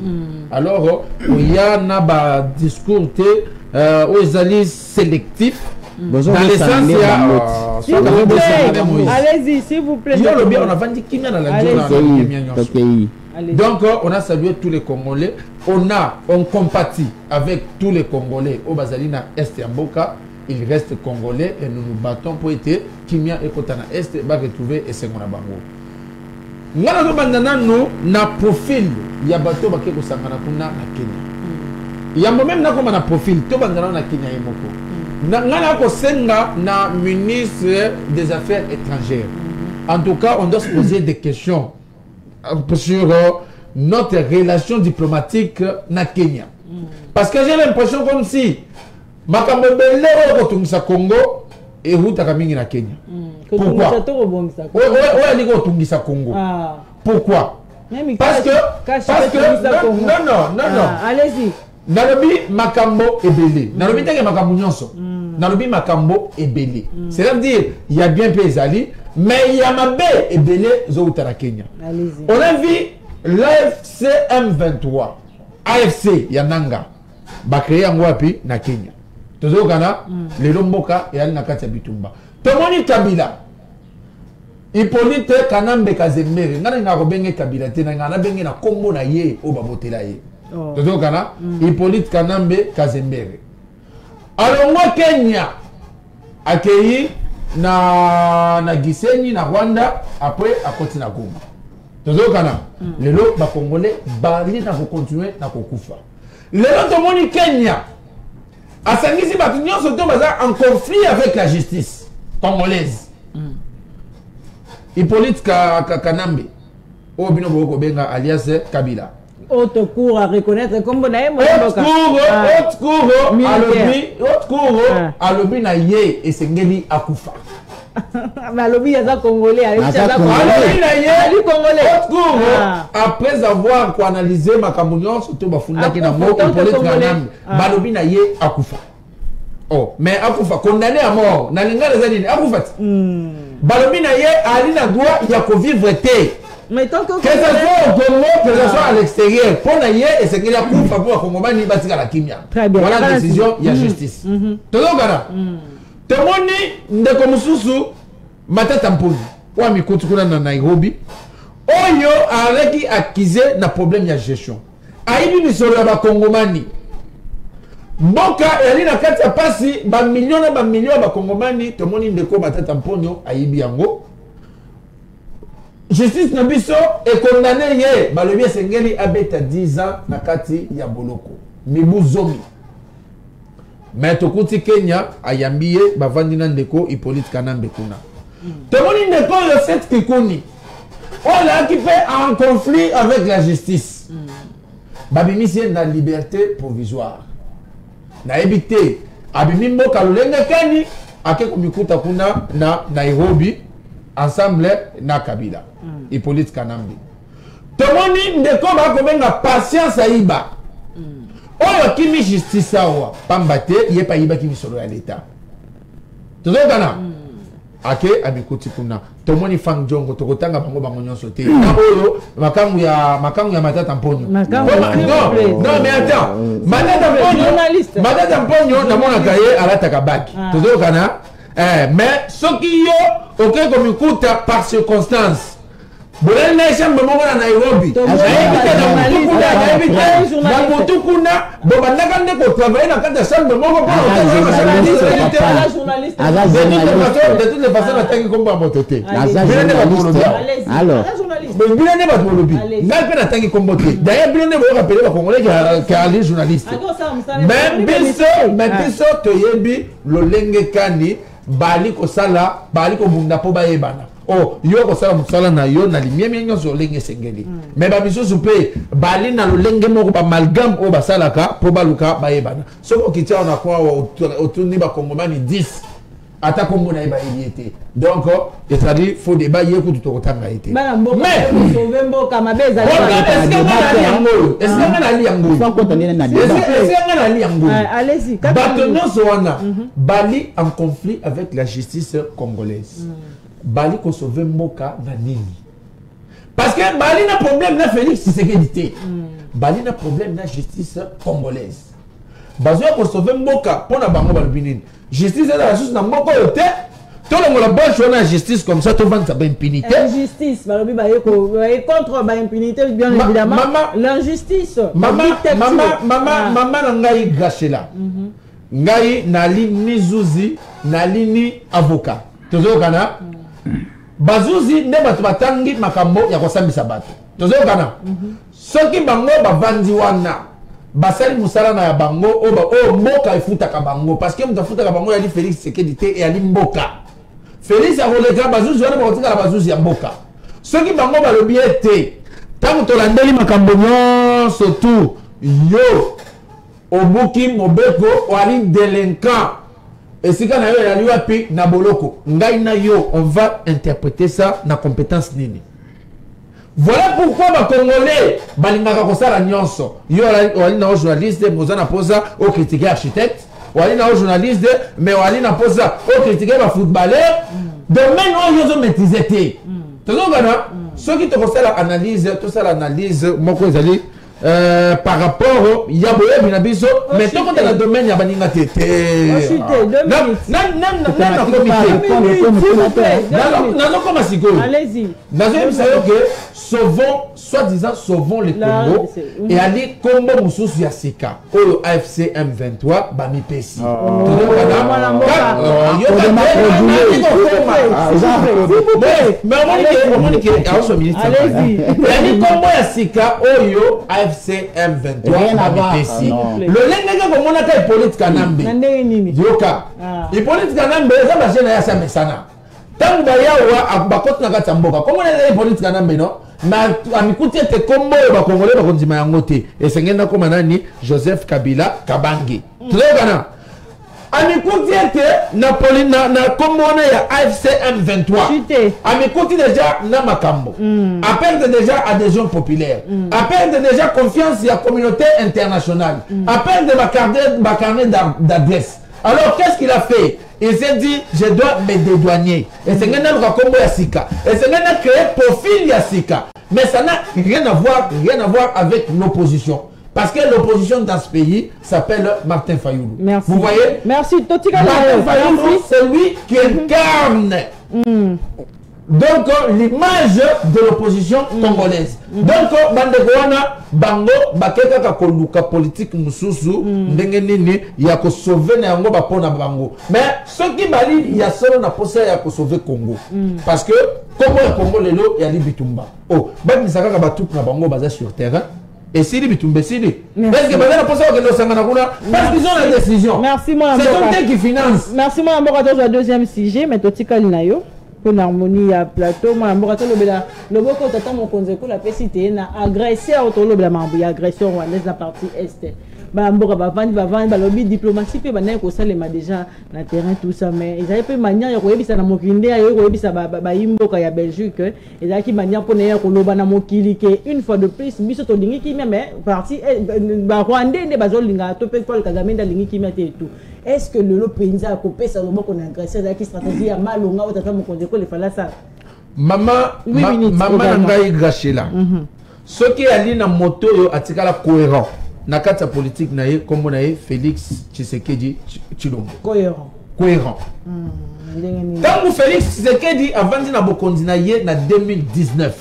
Alors il y a na ba discours aux alliés sélectifs. Dans les sens il y a allez-y s'il vous plaît. On a vendu qui dans la donc on a salué tous les Congolais, on compatit avec tous les Congolais au Bazalina Est Mboka. Il reste congolais et nous nous battons pour être Kimia et Kotana Est va retrouver et c'est mon abango. Ngana bandana no na profil ya bato ba keko sangana kuna na Kenya. Ya même na comme na profil to bandana na Kenya yemoko. Ngana ko senga na ministre des Affaires étrangères. En tout cas, on doit se poser des questions sur notre relation diplomatique na Kenya. Parce que j'ai l'impression comme si makambo belé au kotungisa Congo et hutaka mingi na Kenya. Pourquoi? Ouais, liko kotungisa Congo. Pourquoi? Parce que non. Allez-y. Nalobi makambo ebele. Nalobi teke makambo nyonso. Nalobi makambo ebele. C'est-à-dire il y a bien Pézali, mais il y a mabe ebele zo hutaka Kenya. Allez-y. On a vu l'AFC M23. AFC Yananga. Ba créer en wapi na Kenya. Tozokana les lomboka et alina kati ya bitumba tomoni Kabila Hippolyte Kanambe Kazembere ngana ngako benge Kabila te ngana benge na kombo na ye o babotela ye tozokana Hippolyte Kanambe Kazembere alongwa Kenya akei na Gisenyi na Rwanda après akoti na Goma tozokana lelo ba Congolais bali na continuer na kokufa lelo tomoni Kenya Asangisi Batignon se tombe en conflit avec la justice congolaise. Hippolyte Kanambe, Obino Boko Benga alias Kabila. Haute cour à reconnaître comme bon aïe. Haute cour, à l'obi na ye et Sengeli Akufa. Mais l'obi ya za Congolais, après avoir analysé ma Cameroun, surtout Bafunda qui n'a pas Hippolyte Kanambe, balobi na ye Akufa. Oh, mais Akufa condamné à mort. Nalinga les années Akufa. Balobi na ye ali na droit il y a qu'on vivre té. Mais tant que ce soit au Congo, que ce soit à l'extérieur, pour na ye et c'est qu'il y a Akufa pour Congo ni batika la kimia. Voilà la décision, il y a justice. Todo kana. Temoni ndeko mususu matata mponi. Wa mikutu kuna na Nairobi. Oyo areki accusé na problème ya gestion. Aibi misolo ya ba Kongomani. Mboka yali na kati ya pasi ba million ba Kongomani tomoni ndeko matata mponyo aibi yango. Justice na biso e condamné ye balobi sengeli abeta 10 ans na kati ya boloko. Mibu zomi. mais tokuti Kenya ayambiye bavandina ndeko Hippolyte Kanambe kuna tomoni ndeko yo set kikuni on qui fait en conflit avec la justice babimisi na liberté provisoire na ebité abimi mboka lolenge kani ake komikuta kuna na Nairobi ensemble na Kabila Hippolyte Kanambe tomoni ndeko bakobenga patience aiba oyo kimi justice awa pamba te ye pa yiba kimi solo ya leta tozokana ake amikuti kuna tomoni fang jongo tokotanga bango nyonso te na oyo makangu ya matata mponyo non mais attends matata mponyo namona kaye alataka baki tozokana mais soki yo oke komikuta par circonstance bolele chambre moko na Nairobi na mutu kuna bobandaka nde kotravaille na kati ya chambre moko de toutes les façons natangi kombo ya moto te bino nde bato bolobi ngai mpe natangi kombo te d'ailleurs bino nde boyokapele bakongolais kali journaliste mais biso toyebi lolenge kani bali kobunda mpo bayebana oh yo kosala musala na yo na limiemi nyonso lenge sengeli mais bamisusu pe bali na lolenge moko ba amalgame o basalaka po baluka bayebana soko kitia na kwa otuni ba kongomani 10 ata kombo na yeba eliete donc c'est-à-dire faut débat yeku tutokotanga ite mais sauver mboka mabeza allez-y bato nyonso wana bali en conflit avec la justice congolaise bali ko sauver mboka na nini parce que bali na problème na Félix Tshisekedi te bali na problème na justice congolaise bazo ko sauver mboka pona bango balubinini justice na ressource na mboka yote tout le monde bon choix na justice comme ça tout vendre sa impunité injustice balobi ba contre ba impunité bien évidemment l'injustice mama na ngai gachela ngai nali nizuzi nali ni avocat tozokana bazuzi nde bato batangi makambo ya kosambisa bato tozokana soki bango bavandi wana basali musala na ya bango o mboka efutaka bango parce que mutu afutaka bango yali Félix Tshisekedi te eyali mboka Félix akoleka bazuzi wana bakotikala bazuzi ya mboka soki bango balobi ete ntango tolandeli makambo nyonso tu yo obuki mobeko oali délinquant esika na yo ezali wapi na boloko ngai na yo on va interpréter ça na compétence nini voilà pourquoi ba congolais balingaka kosala nyonso yo wali na journaliste moza na posa o critiquer architecte wali na journaliste mais wali na posa o critiquer ba footballeur domaine oyo zo maîtriser te tozokana soki tokosala analyse tosala analyse moko ezali par rapport ya boyebi na biso mais toko dans le domaine ya baninga tete allez-y sauvons le Congo et ali Combo mususu ya sika oyo AFC M23 bami pesi ya sika oyo AFC M23 bamipesi lolenge komonaka Hippolyte Kanambe yoka Hippolyte Kanambe eza bajene ya samesana ntango bayawa bakoti na kati ya mboka komona eza Hippolyte Kanambe no na amikuti ete kombo oyo bakongole bakondima yango te esengeli nakoma nani Joseph Kabila Kabange tozokana amikuti ete na kombo wana ya AFC M23 amikuti déjà na makambo a perdre déjà adhésion populaire a perdre déjà confiance ya communauté internationale a perdre ma carnet d'adresse. Alors qu'est-ce qu'il a fait? Il s'est dit je dois me dédouaner et c'est ngena luka kombo ya sika et c'est ngena créer profil ya sika mais ça n'a rien à voir avec l'opposition. Parce que l'opposition dans ce pays s'appelle Martin Fayoulou. Merci. Vous voyez? Merci. Martin Fayoulou, c'est lui qui incarne donc l'image de l'opposition congolaise. Donc, Bandegouana, Bango, Bakeka Koluka politique Mususu, Ndengenini, il y a que sauver Nango Bapona Bango. Mais ce qui bali, il y a seulement la possibilité de sauver Congo. Parce que, Congo et Congo, il y a des Bitumba. Oh, Bani Sakaka Batuk na Bango basé sur terrain. Et Sidi Bitumbe Sidi. Est-ce que maintenant, pour ça, parce qu'ils ont la décision. Merci, moi. C'est eux qui financent. Merci, moi. Le deuxième sujet, mais tu as dit pour l'harmonie à plateau, moi, le beau côté de mon conseil, la PCT, na agressé autour de la agression rwandaise la partie est. Mboka va lobby diplomatie pe bana ko salema déjà na terrain tout ça mais ils avaient pas manière ya koyebisa na mokinde ya koyebisa ba imboka ya Belgique et là qui manière pour na ko loba na mokili ke une fois de plus biso to lingi ki mais parti ba Rwandais ne bazolinga to pe Paul Kagame nda lingi ki et tout. Est-ce que le penza ko pesa lobo ko na agressé za ki stratégie ya malonga o tata mokonze ko le fala ça maman ngai Gachela ce qui ali na moto yo atikala cohérent na kata politique na ye comme na ye Félix Tshisekedi Tshilombo cohérent tant Félix Tshisekedi avant na bokondi na ye na 2019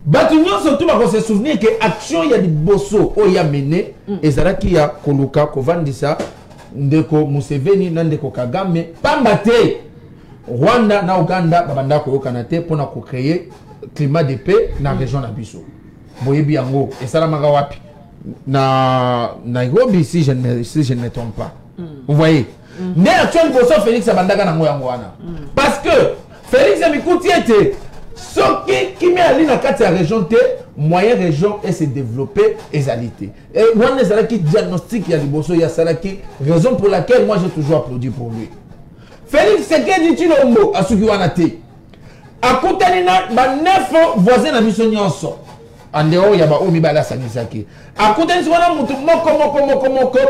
batu nyonso tout ba se souvenir que action ya liboso o ya mené ezalaki ya koluka kovandisa ndeko Museveni na ndeko Kagame pamba te Rwanda na Uganda babanda ko yokana te pona ko créer climat de paix na région na biso boyebi yango esalamaka wapi na Nairobi si je ne me trompe pas. Vous voyez. Mais actuellement pour ça Félix abandaka nango yango wana. Parce que Félix Abikuti était ce qui met ali na kati ya région te moyen région et se développer ezalité. Et wana ezala qui diagnostic ya liboso ya salaki raison pour laquelle moi j'ai toujours applaudi pour lui. Félix Tshisekedi Tshilombo asuki wana te. Akutani na ba 9 voisins na biso nyonso. Andeo ya ba omi bala sanisaki akutani sona mutu moko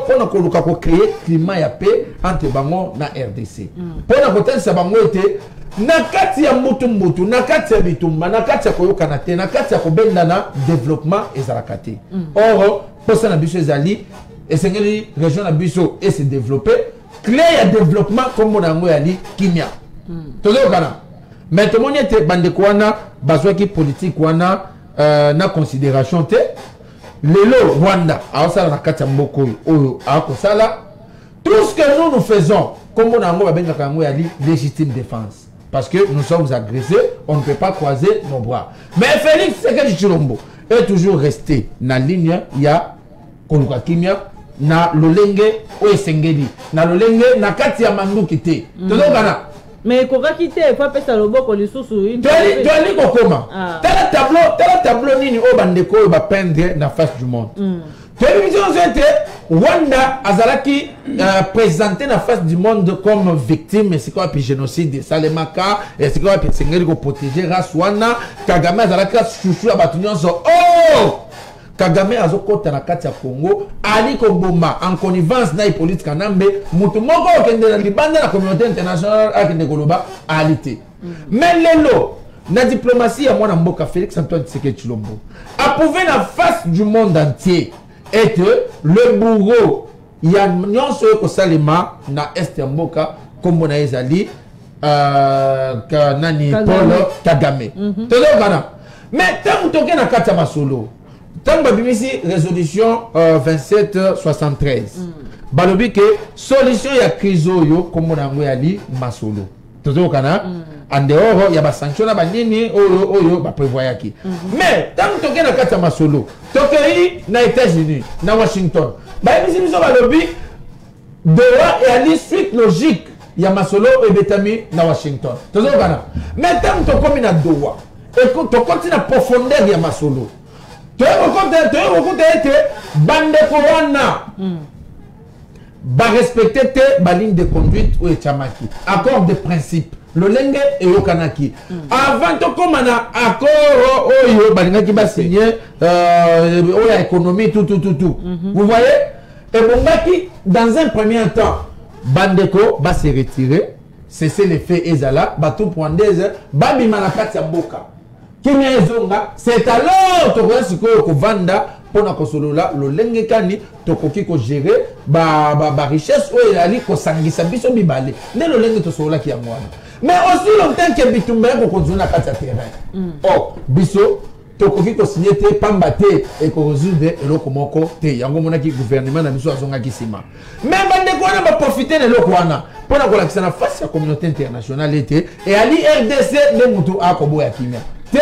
pona koluka ko créer climat ya paix entre bango na RDC pona kotensa bango ete na kati ya mutu na kati ya bitumba na kati ya koyokana te na kati ya kobenda na développement ezalaka te or posa na biso ezali esengeli région na biso et se développer clé ya développement comme monango yali kimia tozokana mais to moni ete bandeko wana bazwaki politique wana na considération te lelo Rwanda aosala na kati ya mboko oyo akosala tout ce que nous faisons comme on a ngo babengaka yango ya légitime défense parce que nous sommes agressés on ne peut pas croiser nos bras mais Félix Tshisekedi Tshilombo est toujours resté na ligne ya koluka kimia na lolenge o esengeli na lolenge na kati ya manduki te tozokana mais quand quitter il faut passer le boko les sous une tu kokoma tel tableau nini o bandeko ba peindre na face du monde télévision c'était Rwanda azalaki présenté na face du monde comme victime c'est quoi puis génocide salemaka et c'est quoi puis sengeli ko protéger race wana Kagame azalaki chouchou ya batu nyonso oh Kagame azokota na kati ya Congo ali koboma en connivence na politique kanambe mutu moko okende na libanda na communauté internationale akende koloba alite mais lelo na diplomatie ya mwana mboka Félix Antoine Tshisekedi Tshilombo approuvé na face du monde entier et que le bourreau ya nyonso ko salima na est ya mboka comme na ezali nani Paul Kagame tozokana mais tant toke na kati ya masolo tant babimisi résolution 2773 balobi ke solution ya crise oyo kombo nango yali masolo tozokana en dehors ya ba sanction na banini oyo ba prévoyaki mais tant toke na kati ya masolo tokei na États-Unis na Washington babimisi biso balobi droit et ali suite logique ya masolo ebetami na Washington tozokana mais tant tokomi na droit et tokoti na profondeur ya masolo tu es ete bandeko wana ba respecter te ba ligne de conduite ou echamaki accord de principe le lenge et yokanaki avant to komana accord oyo balingaki ba signer oya économie tout vous voyez et bongaki dans un premier temps bandeko ba se retirer cesser les faits ezala ba tout poindeuse ba bima na kati ya mboka kimia ezonga c'est alors to sikoyo ko vanda pona ko solola lo lenge kani to koki ko gérer ba richesse o elali ko sangisa biso bibale ne lo lenge to solola ki yango wana mais aussi longtemps que bitumba ko konzuna kati ya terrain oh biso to koki ko signer te pamba te et ko résoudre eloko moko te yango monaki gouvernement na biso azonga ki sima mais bande ko na ba profiter de eloko wana pona ko lakisa na face ya communauté internationale te et ali RDC le mutu akobo ya kimia te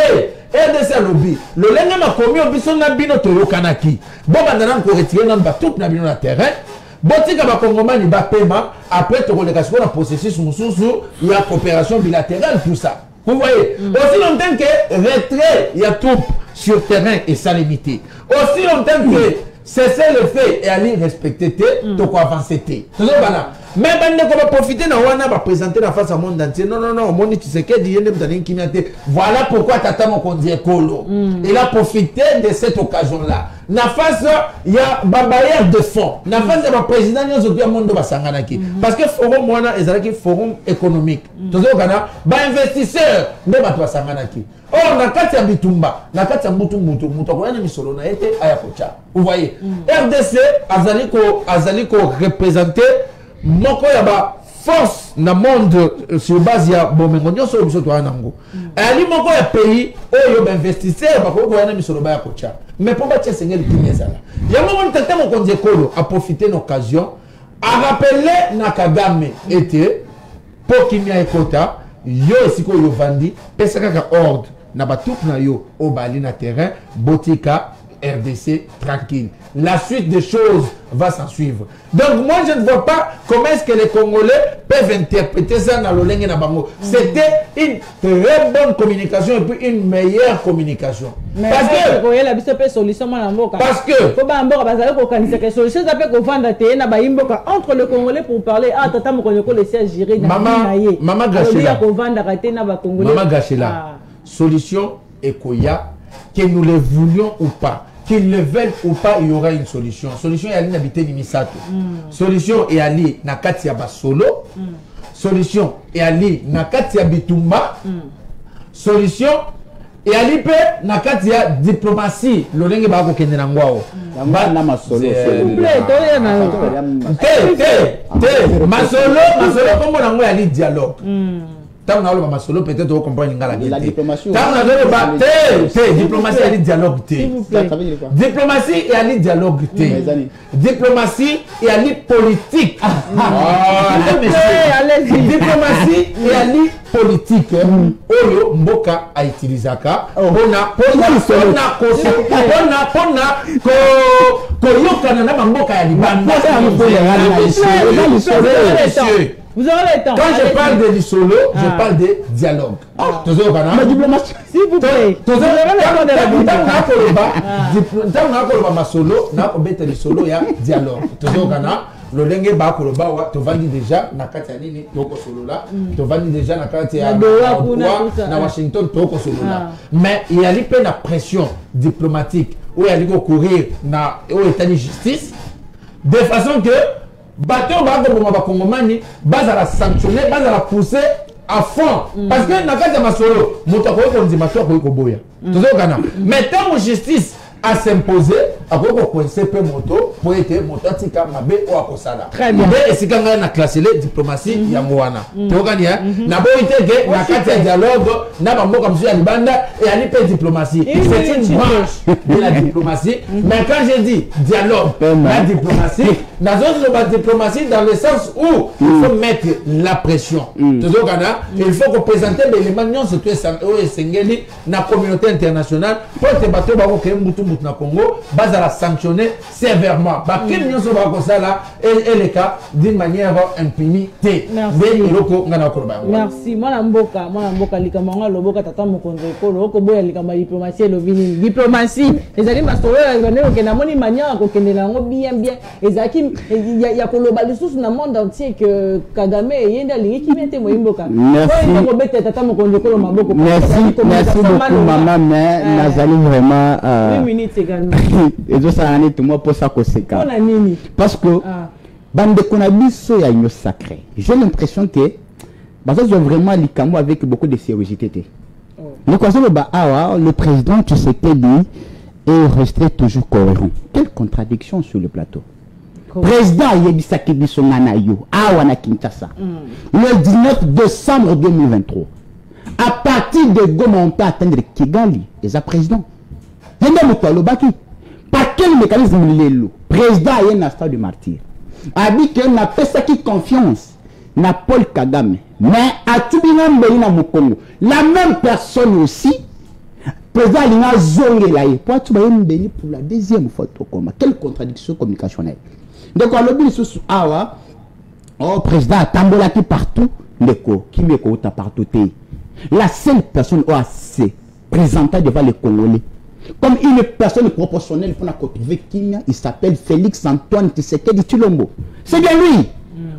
RDC lobby le lenga makomi obiso na bino toyokanaki bo bandana ko retirer na batout na bino na terrain botika bakongomani bapema après tokoleka siko na processus mususu ya coopération bilatérale tout ça vous voyez aussi longtemps que retrait il y a tout sur terrain et ça limité aussi longtemps que cesser le fait et aller respecter to ko avancer mais bande ko va profiter na wana va présenter la face à monde entier non moni Tshisekedi yende mtani kimyate voilà pourquoi tata mokonzi ekolo il a profité de cette occasion là na face il y a babayeur de fonds na face ya président nyozo ya monde basanganaki parce que forum wana ezalaki forum économique tozo kana ba investisseur nde bato basanganaki oh na kati ya bitumba na kati ya mutu ko yana misolo na ete aya kocha vous voyez RDC azali ko représenter moko ya ba force na monde sur base ya bomengo nyonso biso to anango ali moko ya pays oyo ba investisseur ba ko yana misolo ba ya kocha mais pour battre sengeli kimezala ya moko ntata mokonzi ekolo a profiter l'occasion a rappeler na Kagame ete po kimia ekota yo esiko yo vandi pesa kaka ordre na batuk na yo au bali na terrain botika RDC tranquille. La suite des choses va s'en suivre. Donc moi je ne vois pas comment est-ce que les Congolais peuvent interpréter ça dans le lingue na bango. C'était une très bonne communication et puis une meilleure communication. Mais parce que solution parce que entre le Congolais pour parler tata mokonyoko laisser gérer Maman Gachela. Solution Ekoya que nous le voulions ou pas. Qu'ils le veulent ou pas, il y aura une solution. Solution est allée n'habiter l'Imisato. Solution est allée na Katia Basolo. Solution est allée na Katia Bitumba. Solution est allée na Katia diplomatie. L'olenge ba ko kende na ngwao. Na masolo. Masolo comme na ngwa ali dialogue. Tant on a le masolo peut-être on comprend la diplomatie. Tant on a le diplomatie et dialogue diplomatie et dialogue diplomatie et politique. Diplomatie et politique. Oyo mboka a utilisaka. On vous aurez le temps. Quand je parle de l'isolo, je parle de dialogue. S'il vous plaît. Le lenge ba ko ba wa to vandi déjà na kati ya nini to ko solo là to vandi déjà na kati ya na Washington to ko solo là mais il y a lipe na pression diplomatique où il y a lipo courir na au état de justice de façon que bateau ba ko ba kongomani baza la sanctionner baza la pousser à fond parce que na kati ya masolo moto ko ndima to ko boya to kana mais tant justice à s'imposer à quoi coincer peu moto pour être moto tika mabe ou akosala très bien et si quand on a classé les diplomatie ya mwana to gani na bo iteke na kati dialogue na ba mboka msu ya libanda et ali pe diplomatie c'est une branche de la diplomatie mais quand je dis dialogue la diplomatie dans la diplomatie dans le sens où il faut mettre la pression to gani il faut que présenter les éléments c'est tout ça et sengeli na communauté internationale pour te battre ba ko na Congo, base à la sanctionner sévèrement. Quel n'y a là et les cas d'une manière impunité. Merci. Moi Mboka likamanga loboka tata mokonzo ekolo ko boya likama diplomatie lovini. Diplomatie, les amis mastoro ke na moni manière ko kendela ngo bien. Ezaki ya koloba lisusu na monde entier que Kagame yenda lingi kimete mo Mboka. Merci beaucoup maman mais nazali vraiment également. Et ça en est moi pour ça que c'est quand. Parce que bande konabiso ya une sacré. J'ai l'impression que ils ont vraiment l'icamo avec beaucoup de sérieuxité. Le président Tshisekedi est resté toujours cohérent. Quelle contradiction sur le plateau. Président Yebisaki Bisongana yo awana Kinshasa. Le 19 décembre 2023. À partir de Goma on peut atteindre Kigali et sa président. Par quel mécanisme le président a un stade de martyr a dit que n'a pas ça qui confiance n'a Paul Kagame mais à Tubinam Belina Mokongo la même personne aussi président Alinga Zongela ye pour tu béni pour la deuxième fois to comme quelle contradiction communicationnelle. Donc on lobby sous awa oh président Tambola qui partout ndeko qui me ko ta partout té. La seule personne où assez présentée devant les Congolais comme une personne proportionnelle pour la retrouver Kimia, il s'appelle Félix Antoine Tshisekedi Tshilombo. C'est bien lui.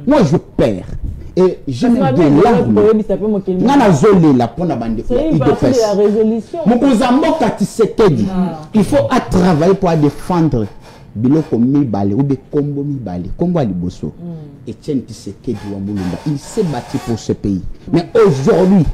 Moi je perds. Et je mets des larmes. C'est une partie de la résolution. Il faut travailler pour défendre Biloko Mibale ou des Kombo Mibale, Kombo Aliboso. Etienne Tshisekedi Wambulumba, il s'est battu pour ce pays. Mais aujourd'hui,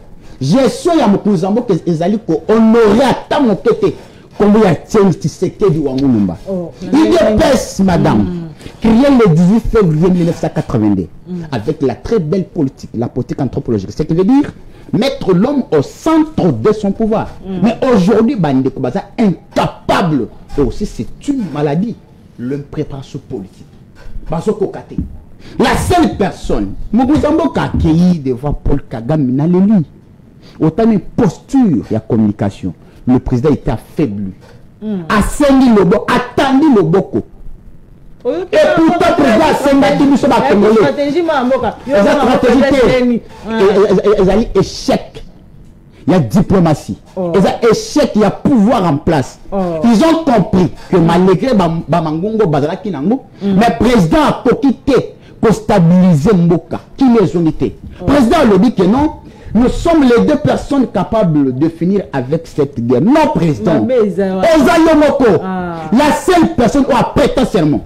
j'ai su à Mokouzambo que Ezali ko honorer à Tamokete. Kombo Etienne Tshisekedi Wambulumba. Il dépêche, madame. Créé le 18 février 1982 avec la très belle politique, la politique anthropologique. C'est ce qui veut dire mettre l'homme au centre de son pouvoir. Mais aujourd'hui, Bande Kobaza incapable. Et aussi, c'est une maladie. L'impréparation politique. Bazo Kokate. La seule personne, Mouguzambo a accueilli devant Paul Kagame, n'a l'élu. Autant de posture et de communication. Le président était affaibli. Assendi Lobo, attendu Loboko. Et pourtant, le président Assendi nous sommes à Congolais. Ils ont échec. Il y a diplomatie. Ils ont échec, il y a pouvoir en place. Ils ont compris que malgré Bamangongo Bazalaki Nango, le président a quitté pour stabiliser Mboka. Qui les ont été. Le président a dit que non. Nous sommes les deux personnes capables de finir avec cette guerre. Non, président. Ezayomoko, la seule personne qui a prêté serment.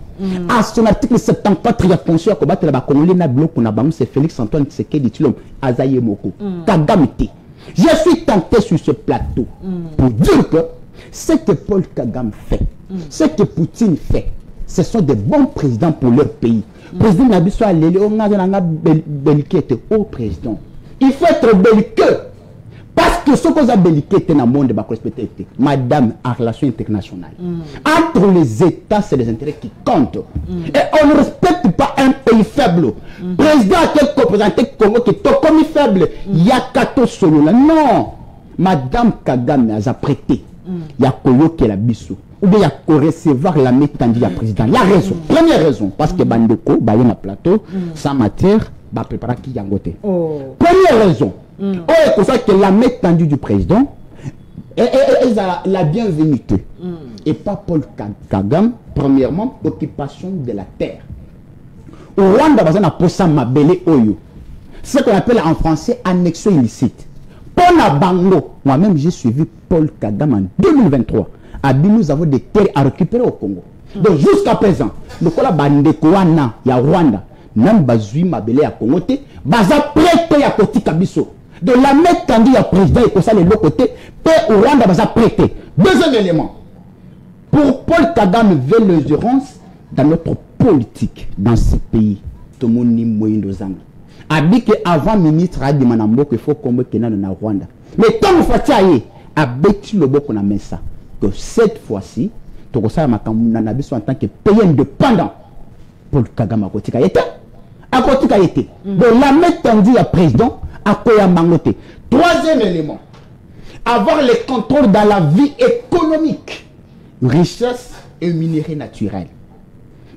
À son article 74, il a pensé à combattre la Congolais na bloc na bango, c'est Félix Antoine Tshisekedi Tshilombo, Azayomoko, Kagamite. Je suis tenté sur ce plateau pour dire que ce que Paul Kagame fait, ce que Poutine fait, ce sont des bons présidents pour leur pays. Président Nabiso Alele, on a belliqué au président. Il faut être belliqueux. Parce que ce qu'on a belliqué dans le monde, madame, en relation internationale. Entre les États, c'est les intérêts qui comptent. Et on ne respecte pas un pays faible. Président qui est représenté Congo qui est comme faible. Il y a 14 solo là. Non. Madame Kagame a prêté. Il y a Koyo qui est la bissou. Ou bien il y a recevoir la main tendue à président. Il y a raison. Première raison. Parce que Bandeko, il y a un plateau, sans matière. Préparer qui yangote. Première raison, c'est pour ça que la main tendue du président est la bienvenue. Et pas Paul Kagame, premièrement, occupation de la terre. Au Rwanda, on a posé Mabele Oyo. Ce qu'on appelle en français annexion illicite. Pour la Bango, moi-même j'ai suivi Paul Kagame en 2023. Nous avons des terres à récupérer au Congo. Donc jusqu'à présent, le Kola Bandeko wana ya Rwanda. Même Bazui Mabele à Congoté, Baza prêté à côté Kabiso. De la mettre tendue à président et comme ça les deux côtés, Père Rwanda Baza prêté. Deuxième élément. Pour Paul Kagame veut l'assurance dans notre politique dans ce pays. Tout le monde n'y moyen zang. A dit que avant ministre a dit Manambo qu'il faut combattre dans Rwanda. Mais tant que Fatiaye a bêti le boko na mesa que cette fois-ci, tout ça ma kamuna biso en tant que pays indépendant. Paul Kagame a côté Kayete. À côté Kayete. Donc la mettre tendue à président à Koya Mangote. Troisième élément. Avoir le contrôle dans la vie économique. Richesse et minerais naturels.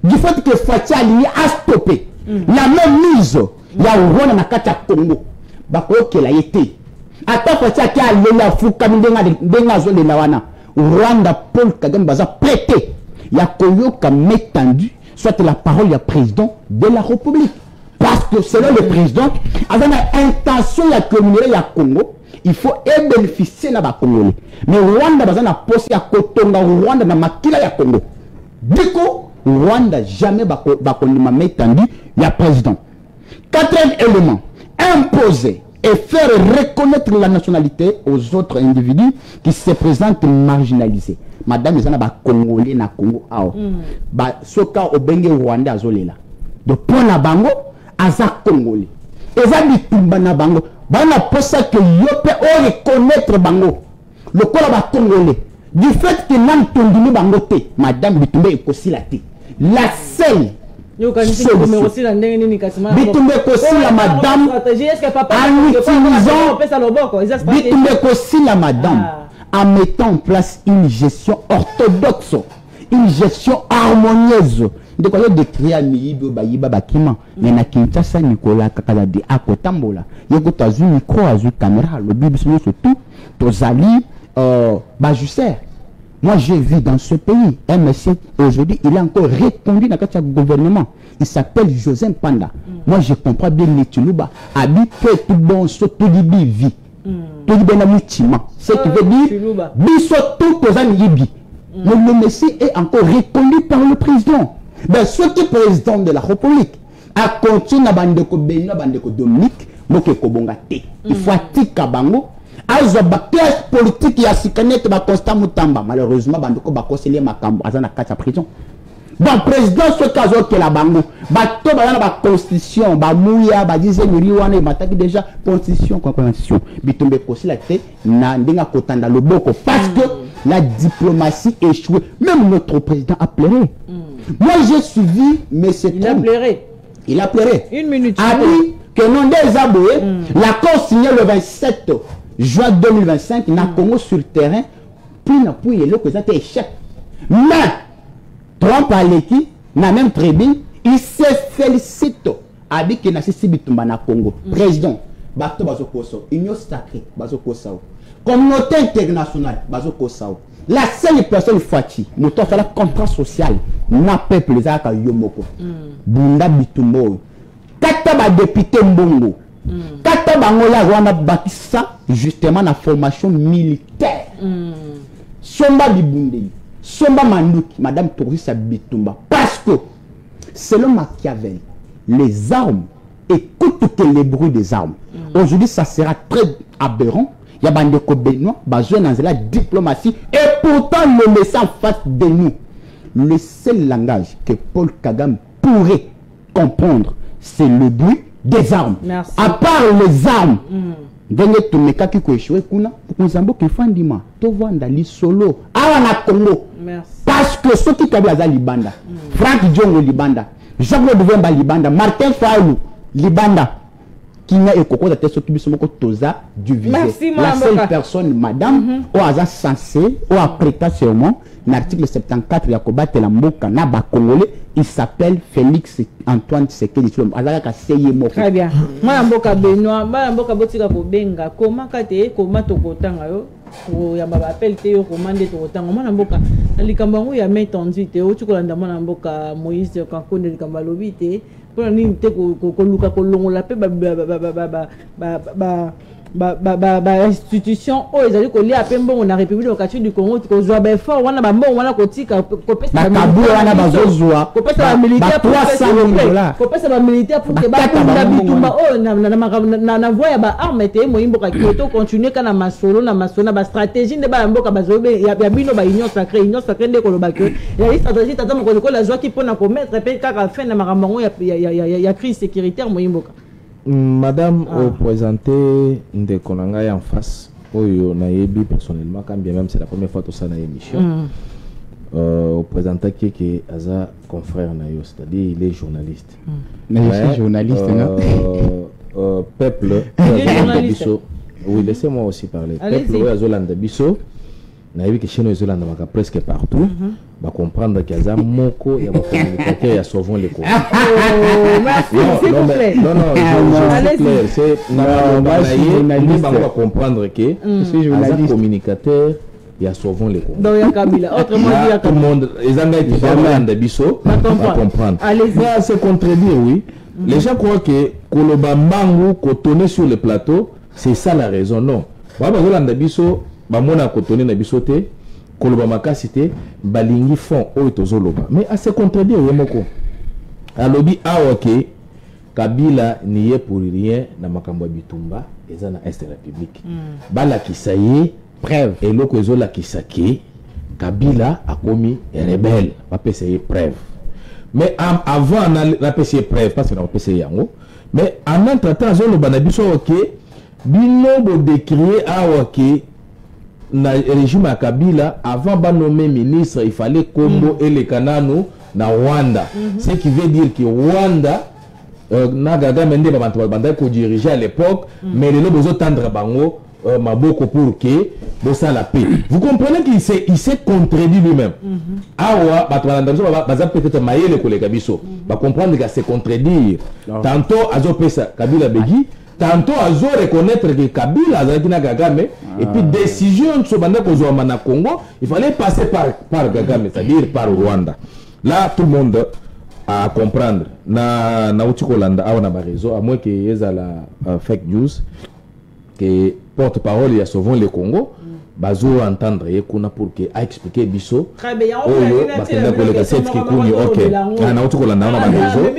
Du fait que Fatia a stoppé la même mise. Il y a un roi dans le Congo. Bako qui l'a été. Attends Fatia qui a allé à Foukamindena de Nawana. Rwanda Paul Kagame Baza prêté. Il y a Koyo qui a mis tendu. Soit la parole du président de la République. Parce que selon le président, avec l'intention de communiquer à Congo, il faut bénéficier de la Congolais. Mais Rwanda a posé à Kotonga, Rwanda na makila ya Congo. Du coup, Rwanda jamais va mettre tendu le président. Quatrième élément, imposer et faire reconnaître la nationalité aux autres individus qui se présentent marginalisés. Madame Zana ba Congolais na Congo ao. Ba soka obenge Rwanda azolela. De point na bango aza Congolais. Eza bitumba na bango. Bana posa que yope o reconnaître bango. Le kola ba Congolais. Du fait que nam tondini bango te, madame bitumba ekosi la te. La seule Bitumbe kosi la madame en utilisant Bitumbe kosi la madame en mettant en place une gestion orthodoxe, une gestion harmonieuse. De quoi de créer un milieu bayiba bakima mais na Kinshasa Nicolas Kakalade akotambola yeko tazu micro azu caméra le bibi surtout tozali bajusser. Moi j'ai vu dans ce pays un monsieur aujourd'hui il est encore reconduit dans le gouvernement, il s'appelle José Panda. Moi je comprends bien les Tuluba habite tout bon surtout libi vie tout bien mutima ce qui veut dire biso tout kozani yibi. Mais le monsieur est encore reconnu par le président. Ben, ce qui est président de la République a continué à bandeko Benoît, bandeko Dominique, moke kobongate. Il faut atika bango. Azo bakage politique ya sikanet ba constant mutamba. Malheureusement bandeko ba conseiller makambo azana kata prison. Bon président ce cas que la bango bato ba ba constitution ba mouya ba dize muri wana mataki déjà constitution bitombe kosi la té na ndinga kotanda loboko parce que la diplomatie échouée. Même notre président a pleuré. Moi j'ai suivi mais c'est il a pleuré. Il a pleuré. Une minute. A dit que non des aboués l'accord signé le 27 juin 2025 na Congo sur terrain puis na pouille le que ça était échec. Mais Trump a l'équipe, na même tribune, il se félicite avec que na sisi bitumba na Congo. Président, bato bazoko sao, union sacrée bazoko sao, communauté internationale bazoko sao. La seule personne fati, nous t'en fait la contrat social, na peuple les aka yomoko. Bunda bitumbo. Kata ba député mbongo. Kata bangola wana bakisa justement la formation militaire. Somba bibundeli. Somba Manouki, Madame Tourissa Bitumba. Parce que, selon Machiavel, les armes, écoute que les bruits des armes. Aujourd'hui, ça sera très aberrant. Il y a Bandeko Benoît, besoin dans la diplomatie. Et pourtant, le message en face de nous. Le seul langage que Paul Kagame pourrait comprendre, c'est le bruit des armes. Merci. À part les armes. Ndenge tumeka ki ko échoué kuna nzambo ki fandima to vanda li solo awa na Congo. Merci. Parce que ceux qui kabila za libanda Frank Diongo libanda Jean-Claude Vemba libanda Martin Fayulu libanda qui n'a ekoko ta so kibiso moko toza du visé. La seule personne madame au hasard censé au apprêta sûrement l'article 74 ya kobatela la mboka na ba congolais il s'appelle Félix Antoine Tshisekedi Tshilombo azalaka seye moko. Très bien. Moi mboka Benoît, moi mboka botika ko benga koma kate koma tokotanga yo o ya baba appel te yo komande tokotanga moi mboka likambo ngo ya metonzi te o tukolanda moi mboka Moïse Kankonde likambo lobi te pona nini te ko luka ko longola pe institution o ezali ko lia pe mbongo na République démocratique du Congo ko zwa ba fort wana ba mbongo wana ko tika ko pesa ba kabu wana bazozwa ko pesa ba militaire pour $300 ko pesa ba militaire pour que ba na bitumba o na voya ba arme te mo imboka kito continuer kana masolo na ba stratégie de ba mboka bazobe ya bino ba union sacrée nde ko loba que ya stratégie tata mo ko la zwa ki pona ko mettre pe kaka fin na makambo ya crise sécuritaire mo imboka. Madame, au présenté de Konanga en face, Nayebi personnellement, quand bien même c'est la première fois que ça na émission, au présenté qui est Aza confrère Nayo, c'est-à-dire il est journaliste. Mais je suis journaliste, peuple, oui, laissez-moi aussi parler. Peuple, Azolanda Bisso, Nayebi que chez nous, Azolanda presque partout. Va comprendre qu'il y a un moko, il y a un communicateur, il y a souvent les cours. Merci, non, je suis clair. C'est va comprendre que il y a un communicateur, il y a souvent les cours. Donc, il y a Kabila. Autrement dit, il y a tout le monde, les Anglais qui parlent de Bisso, va comprendre. Allez-y. C'est contredire, oui. Les gens croient que Koloba Mbangu, cotonné sur le plateau, c'est ça la raison. Non. Baba Bisso, Bamona cotonné na Bissoté. Koloba makasité balingi fond o tozoloba mais à se contredire yemoko alobi awake Kabila niye pour rien na makambo bitumba eza na est de la République bala kisaye preuve et loko ezola kisaki Kabila a commis rebelle va payer preuve mais avant na payer preuve parce que na payer yango mais en entre-temps zoloba na biso OK bino bo décrier awake na régime à Kabila avant de nommer ministre il fallait Kombo et les Kanano na Rwanda ce qui veut dire que Rwanda Nagaga Mende Banda ko dirigeait à l'époque mais les besoin tendre bango maboko pour que ça la paix. Vous comprenez qu'il s'est contredit lui-même. Awa baza peut-être maïle collègue biso va comprendre qu'il s'est contredire. Tantôt azo pesa Kabila Begi, tantôt azo reconnaître que Kabila azaki na Kagame et puis décision de banda kozwa na Congo, il fallait passer par Kagame, c'est-à-dire par Rwanda. Là tout le monde à comprendre na Utikolanda awa na ba réseau à moins que ezala fake news que porte-parole il y a souvent le Congo bazo entendre yekuna pour que a expliquer biso très bien bakenda koleka set kikuni OK na Utikolanda na ba réseau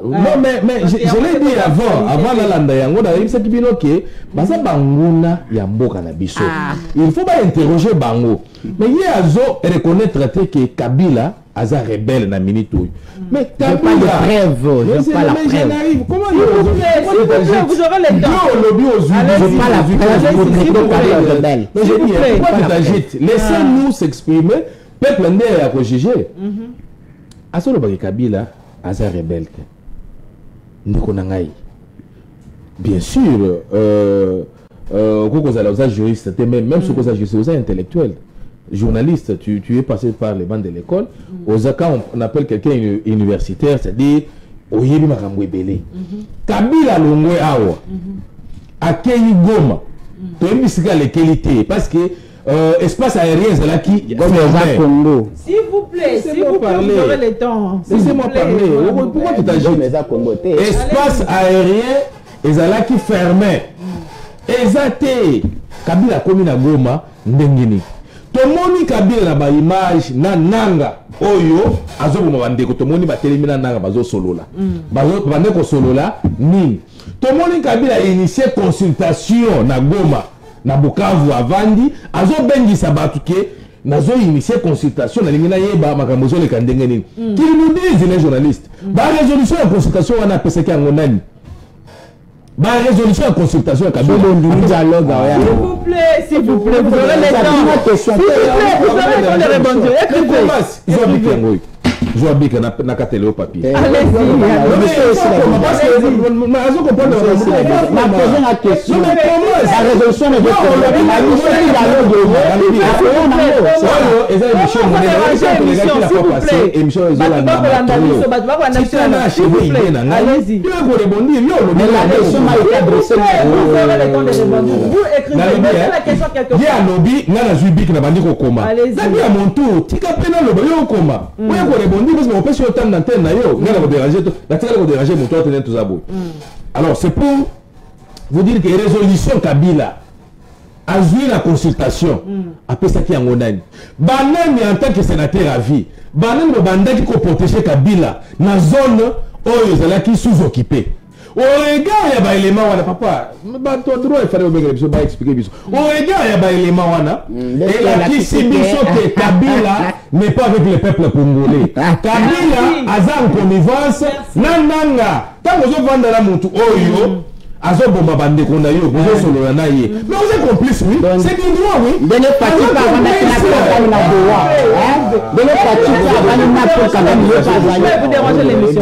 non mais je l'ai dit avant la landa yango na yebisa kibino ke baza banguna ya mboka na biso il faut pas interroger bango mais il azo reconnaître que Kabila aza rebelle na minute. Mais t'as pas de preuve, je pas la preuve. Comment vous aurez le temps. Je pas la preuve, rebelle. Mais je dis, pourquoi tu t'agites? Laissez-nous s'exprimer. Peuple ndé à corriger. Asolo baki Kabila aza rebelle. Ndiko nangai. Bien sûr, koko za juriste, même ce que ça juriste, c'est intellectuel. Journaliste, tu es passé par les bancs de l'école. Aux Zaka, on appelle quelqu'un universitaire, c'est-à-dire Oyebi Makambo Ebele. Kabila Longwe Awa, Akeyi Goma, Toyebi Sika les qualités, parce que espace aérien, c'est là qui. Congo. S'il vous plaît, vous aurez le temps. Laissez-moi parler. Pourquoi tu t'agites? Espace aérien, c'est là qui fermait. Ezate, Kabila Komina Goma, Ndengini. Tomoni Kabila na ba image na nanga oyo azoboma bandeko tomoni ba telemina nanga bazo solola bandeko solola nini tomoni Kabila initié consultation na Goma na Bukavu avandi azobengisa batu ke nazo initié consultation na lingina yeba makambo zo le kandenge nini qui nous disent les journalistes ba résolution de consultation wana pesa ki ngonani ba résolution de consultation Kabila dialogue s'il vous plaît, vous aurez le temps. S'il vous plaît, vous aurez le temps de répondre. Écrivez. Je vois bien que na katele au papier. Allez-y. La résolution ne veut alors c'est pour vous dire que résolution Kabila a joué la consultation après ça qui est en Onani banani en tant que sénateur à vie banani bandaki ko protéger Kabila na zone oyo zala qui sous-occupé au regard ya ba élément wana papa ba to droit il fallait obéir biso ba expliquer biso au regard ya ba élément wana et la qui si biso que Kabila n'est pas avec le peuple congolais. Kabila aza en connivence nanga tango zo vanda la mutu oyo azo bomba bande konda yo bozo solo na ye mais vous êtes complice oui c'est du droit oui donnez parti par on a na droit hein donnez parti par vous dérangez l'émission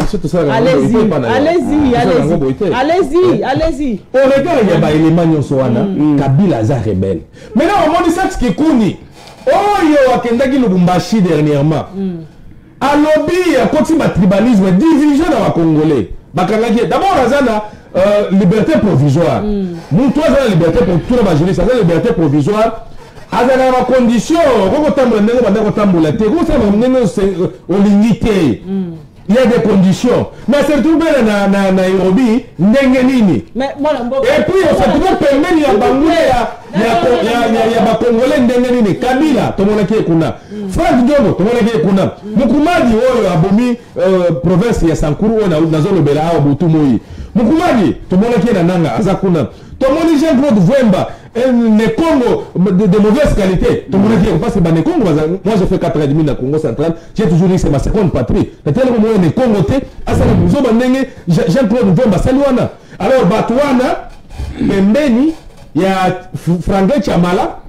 allez-y au regard il y a ba élément nyonso wana Kabila aza rebelle mais là on dit ça qui kuni oyo akendaki Lubumbashi dernièrement alobi ya koti ba tribalisme division na ba congolais bakangaki d'abord azana liberté provisoire. Nous tous avons la liberté pour tout le jeunesse, la liberté provisoire. Avec la condition, il y a des conditions. Mais c'est tout bien na Nairobi, Nengenini. Et puis on se trouve permis ya Congolais Nengenini, Kabila, tout le monde qui est kuna. Franck Diogo, tout le monde qui est kuna. Mukumadi oyo abomi province ya Sankuru na zone bela Butu Moi. Mukumadi, tout le monde qui est na nanga azakuna. Tout le monde Jean-Claude Vwemba, les Congo de mauvaise qualité. Tout le monde qui est parce que les Congo, moi j'ai fait 4 ans et demi dans le Congo central, j'ai toujours dit que c'est ma seconde patrie. Mais tel moment les Congo Jean-Claude Vwemba saluana. Alors Batouana, Pembeni, il y a Franck Chamala,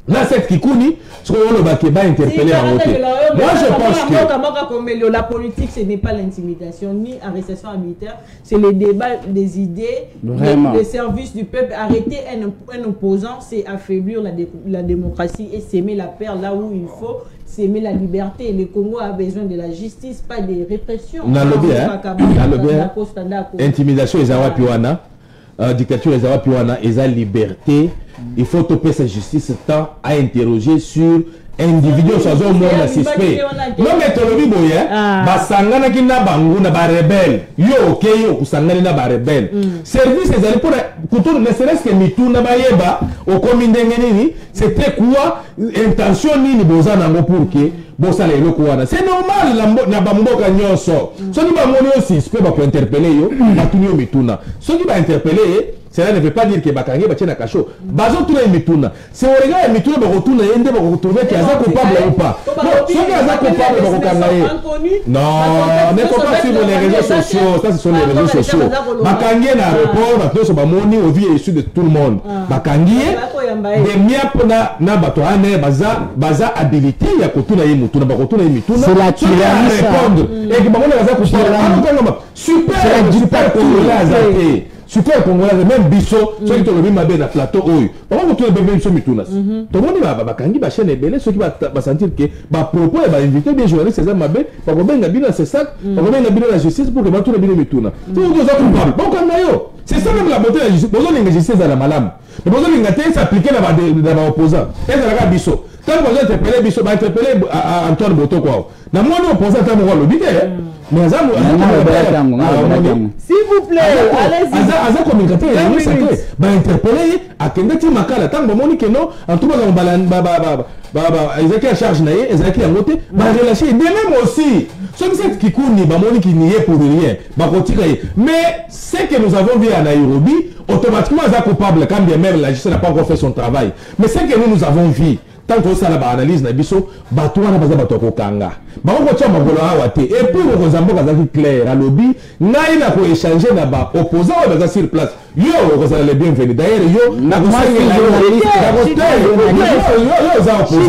Là, cette Kikouni, ce qu'on va interpeller en côté. Moi, je pense que la politique, ce n'est pas l'intimidation ni arrestation arbitraire, c'est le débat des idées, le service du peuple. Arrêter un opposant, c'est affaiblir la démocratie et s'aimer la paix là où il faut, s'aimer la liberté. Le Congo a besoin de la justice, pas de répression. On a le bien. Intimidation, Piwana. Dictature, Piwana, liberté. Il faut topper sa justice temps à interroger sur individu sans au monde suspect. Non mais tolobi boye, basangana ki na bangu na ba rebelle. Yo ok yo kusangana na ba rebelle. Service ezali pour kuto ne serait-ce que mitu na bayeba au komindenge nini, c'était quoi intention nini bozana ngo pour que bosala eloko wana. C'est normal na bamboka nyonso. Soki ba moni aussi suspect ba ko interpeller yo, batuni yo mituna. Soki ba interpeller cela ne veut pas dire que Bakangi va tirer cacho. Bazo tout les mituna. C'est au regard des mituna, on retourne et on retrouver qu'il y a coupable ou pas. Non, ceux qui sont coupables, on va non, ne faut pas suivre les réseaux sociaux. Ça, ce sont les réseaux sociaux. Bakangi n'a rapport, maintenant, c'est Bamoni, au vie issu de tout le monde. Bakangi, des miens na batoane, baza habilité, il y a kotuna y mituna, bakotuna y mituna. C'est la tyrannie. Répondre. Et que Bamoni va coupable. Super congolais. Super congolais, même biso, ceux qui ont le même na plateau, pourquoi vous trouvez sur Mitunas? Tout le monde va kangi ba chaîne belé, ceux qui va sentir que ba propos et ba inviter des journalistes César Mabé, ba ko benga bino c'est ça, ba ko benga bino la justice pour que ba tout le bino Mituna. Tout vous êtes coupables. Bon quand yo, c'est ça même la beauté de la justice. Besoin de justice à la malam. Mais besoin de s'appliquer dans ba opposant. Et ça la biso. Quand vous interpellez biso, ba interpeller Antoine Boto quoi. Na moi no opposant ta mo le bité. Mais ça s'il vous plaît, allez-y. Aza communicateur ba interpeller à Kendati Makala tant ba moni que non en tout cas Ezaki à charge naie, Ezaki à monter, ba relâcher de même aussi. Ce qui c'est Kikouni ba moni qui n'y est pour rien, ba retirer. Mais ce que nous avons vu à Nairobi, automatiquement Aza coupable quand bien même la justice n'a pas encore fait son travail. Mais ce que nous avons vu tant que ça la analyse na biso bato wana baza bato kokanga bango tia magolo awa te et puis le Rozambo kazaki clair à lobby ngai na ko échanger na ba opposant baza sur place yo ko les bienvenus d'ailleurs yo na ko senga s'il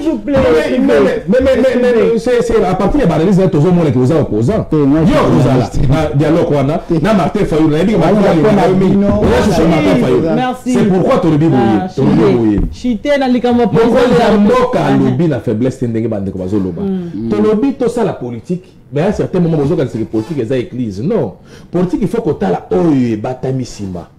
vous plaît mais c'est à partir de l'analyse de tous monde qui vous a opposant yo vous allez dialogue wana na Martin Fayou na dit merci. C'est pourquoi tu le dis chité na likamo mboka lobi la faiblesse ndenge bande ko bazoloba to lobi to ça la politique mais à un certain moment bozo ka c'est politique eza église non politique il faut que tala oyo batami simba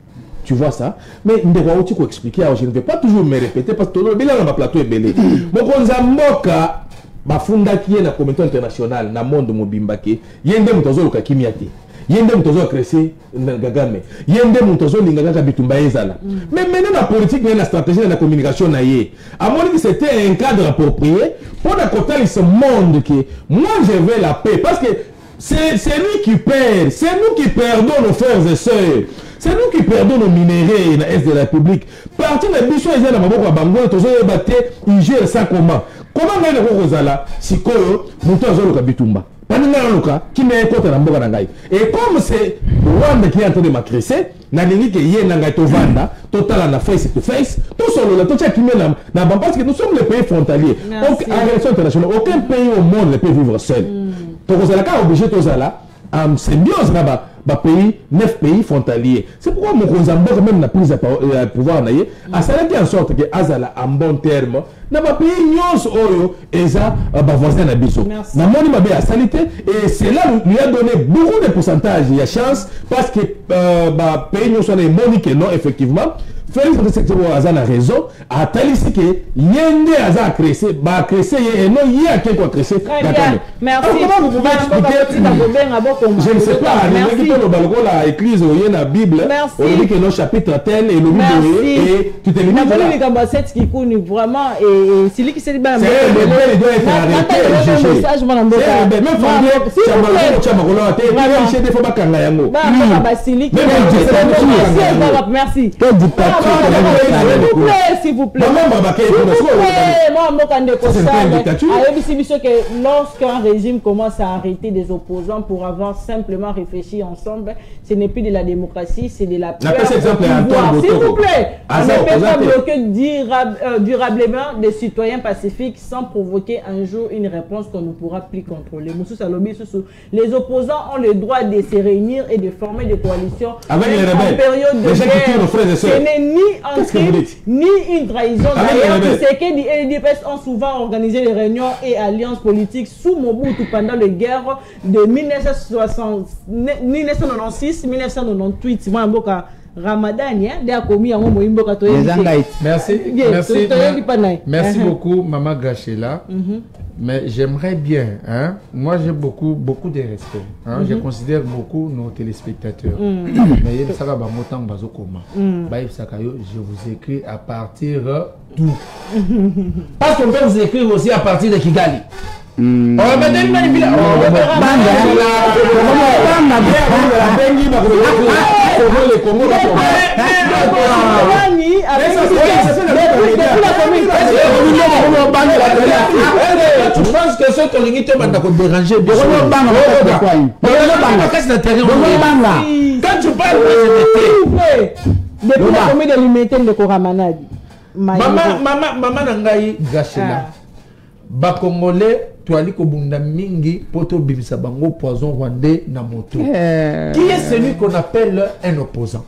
tu vois ça mais ndeko uti ko expliquer je ne vais pas toujours me répéter parce que to lobi là na plateau ebele bokonza mboka bafundaki na communauté internationale na monde mobimba ke yende mutozolo ka kimia te yende mutozo cresser ngagame yende mutozo lingaka bitumba ezala mais maintenant la politique et la stratégie et la communication na yé à mon avis c'était un cadre approprié pour la côté ce monde qui moi je veux la paix parce que c'est lui qui perd, c'est nous qui perdons nos frères et sœurs, c'est nous qui perdons nos minéraux dans l'Est de la République. Partir de Bichon et de Maboko Bango, tous les battés, ils gèrent ça comment? Comment on a le Rosala, si Koyo, Moutozo le Kabitumba? Qui met un côté dans le Bangai. Et comme c'est Rwanda qui est en train de m'agresser, na lingi que yé na ngai to vanda, total na face to face, tout solo la tocha qui met na parce que nous sommes les pays frontaliers. Donc en relation internationale, aucun pays au monde ne peut vivre seul. Donc vous allez obligé tous là en symbiose là-bas. Pays, 9 pays frontaliers. C'est pourquoi mon Konzambo même n'a pris à pouvoir naïe, a s'arrêter en sorte que Azala en bon terme, n'a pas pays nyons oyo eza voisin na biso. Na moni mabe à salité et cela lui a donné beaucoup de pourcentage, il y a chance parce que pays nyons sont moni que non effectivement. Félix Azala a raison, a talisé que yende Azala a créé, bah créé et non y a quelqu'un créé. Merci. Comment vous pouvez expliquer? Je ne sais pas. Merci. La église ou la Bible, on dit que nos chapitres tel et le Bible et tu te limites là. Vraiment et c'est lui qui s'est dit ben c'est le bébé doit être arrêté jugé. C'est le bébé même famille merci. S'il vous plaît. Lorsqu'un régime commence à arrêter des opposants pour avoir simplement réfléchi ensemble, ce n'est plus de la démocratie, c'est de la peur. S'il vous plaît, on ne peut pas bloquer durablement des citoyens pacifiques sans provoquer un jour une réponse qu'on ne pourra plus contrôler. Les opposants ont le droit de se réunir et de former des coalitions en période de guerre. Ce n'est ni un crime, ni une trahison. D'ailleurs, Tshisekedi et l'UDPS ont souvent organisé des réunions et alliances politiques sous Mobutu pendant les guerres de 1996-1998. Ramadan, merci beaucoup, Maman Gachela. Mais j'aimerais bien, hein, moi j'ai beaucoup de respect, hein, je considère beaucoup nos téléspectateurs. Mais je vous écris à partir d'où? Parce qu'on peut vous écrire aussi à partir de Kigali. Tu penses que ce ton limite va te déranger? Quand tu parles depuis la commune de l'humanité de Koramanadi. Maman Nangaï Gachela. Bakongolais, tu as dit que Bunda Mingi, Poto Bimisa Bango, poison rwandais, Namoto. Qui est celui qu'on appelle un opposant?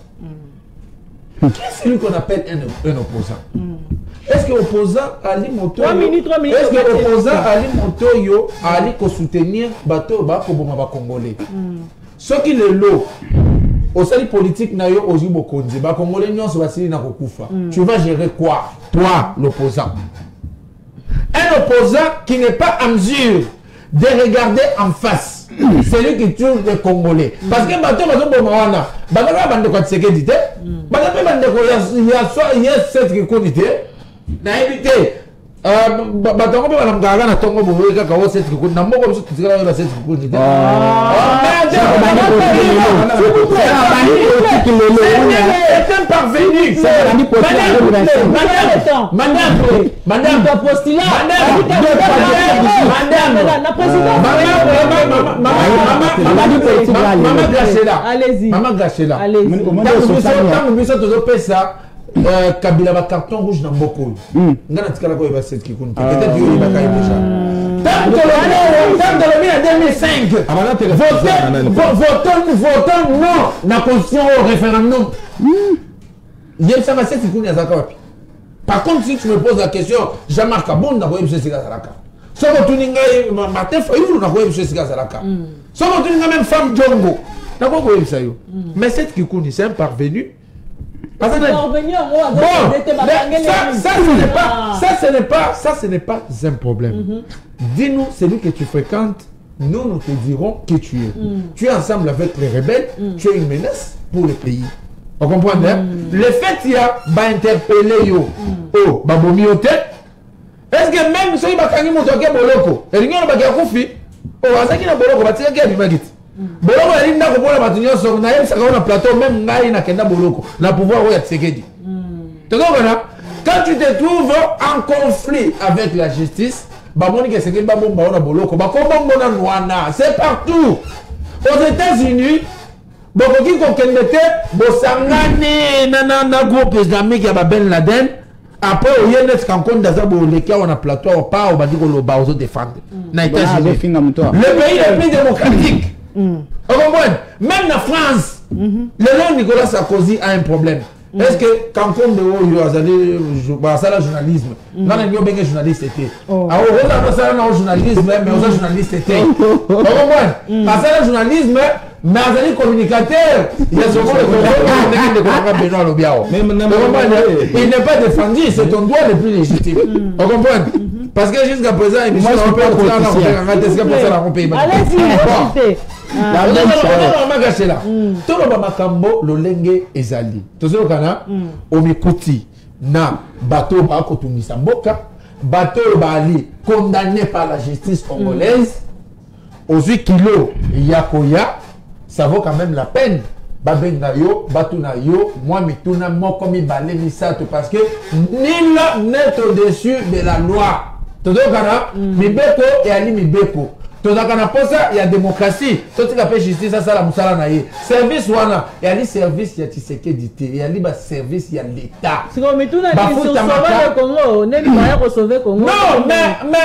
Qui est celui qu'on appelle un opposant? Est-ce que l'opposant Ali Moto, est-ce que l'opposant Ali Moto yo Ali ko soutenir bateau ba ko boma ba congolais? Ce qui le lot au sein politique na yo ozi bokonzi ba congolais nyonso basili na kokufa. Tu vas gérer quoi, toi l'opposant? Un opposant qui n'est pas en mesure de regarder en face celui qui tue les Congolais. Parce que bateau Bomawana, Bagala Bande quoi Tshisekedi, Bagala Bande quoi il y a cette qui connaît, n'a évité. Batongo pe banamgaga na tongo boye kaka wo set ko na moko biso tsikala yo set ko ni. C'est un parvenu. Madame postulat. Maman Gachela. Allez-y. Kabila ba carton rouge dans beaucoup. Ngana tikala ko iba set kikuni. Peut-être yo iba kai déjà. Tant de l'année en 2005. Votons non na constitution au référendum. Yem ça va set kikuni azaka wapi. Par contre si tu me poses la question, Jean-Marc Kabonda ko yebse sika zalaka. Soko tuninga Martin Fayulu na ko yebse sika zalaka. Soko tuninga même femme Jongo. Na ko yebsa yo. Mais set kikuni c'est un parvenu. Ça ce n'est pas un problème. Dis-nous celui que tu fréquentes, nous te dirons qui tu es. Tu es ensemble avec les rebelles, tu es une menace pour le pays. On comprend, hein? Le fait qu'il y a interpellé yo, oh, babomiote. Est-ce que même si il y a un boloko, et il y a un koufi, oh, ça qui na boloko, bah tu sais qu'il boloko yalinda kobola bato nyonso na yebisaka na plateau même ngai nakenda boloko na pouvoir ya Tshisekedi. Quand tu te trouves en conflit avec la justice, bamoni ke Tshisekedi babomba na boloko bakombongo na Rwanda, c'est partout. Aux États-Unis, bokoki kokende te bosangane na groupe islamique ya ba Ben Laden. Après, il y a des gens qui ont un plateau, on parle, on va dire qu'on va défendre. Le pays le plus démocratique. On comprend? Même en France, le nom Nicolas Sarkozy a un problème. Est-ce que quand on dit le journalisme, on a un journaliste était. Alors, on a un journalisme, mais on a un journaliste était. On comprend? Parce que le journalisme, mais un communicateur, il y a souvent le Benoît Lobiao. Il n'est pas défendu, c'est ton droit le plus légitime. On comprend? Parce que jusqu'à présent, il y a condamné par la justice congolaise aux 8 kilos Yakoya, ça vaut quand même la peine babenga yo batuna yo moi mituna moko mibale misato parce que nul n'est au-dessus de la loi tozokana mibeko et ali mibeko tozakana posa ya démocratie totika pe justice asala musala na ye service wana ya li service ya Tshisekedi te ya li ba service ya l'état siko mituna ni sauver le Congo ne baya ko sauver Congo non mais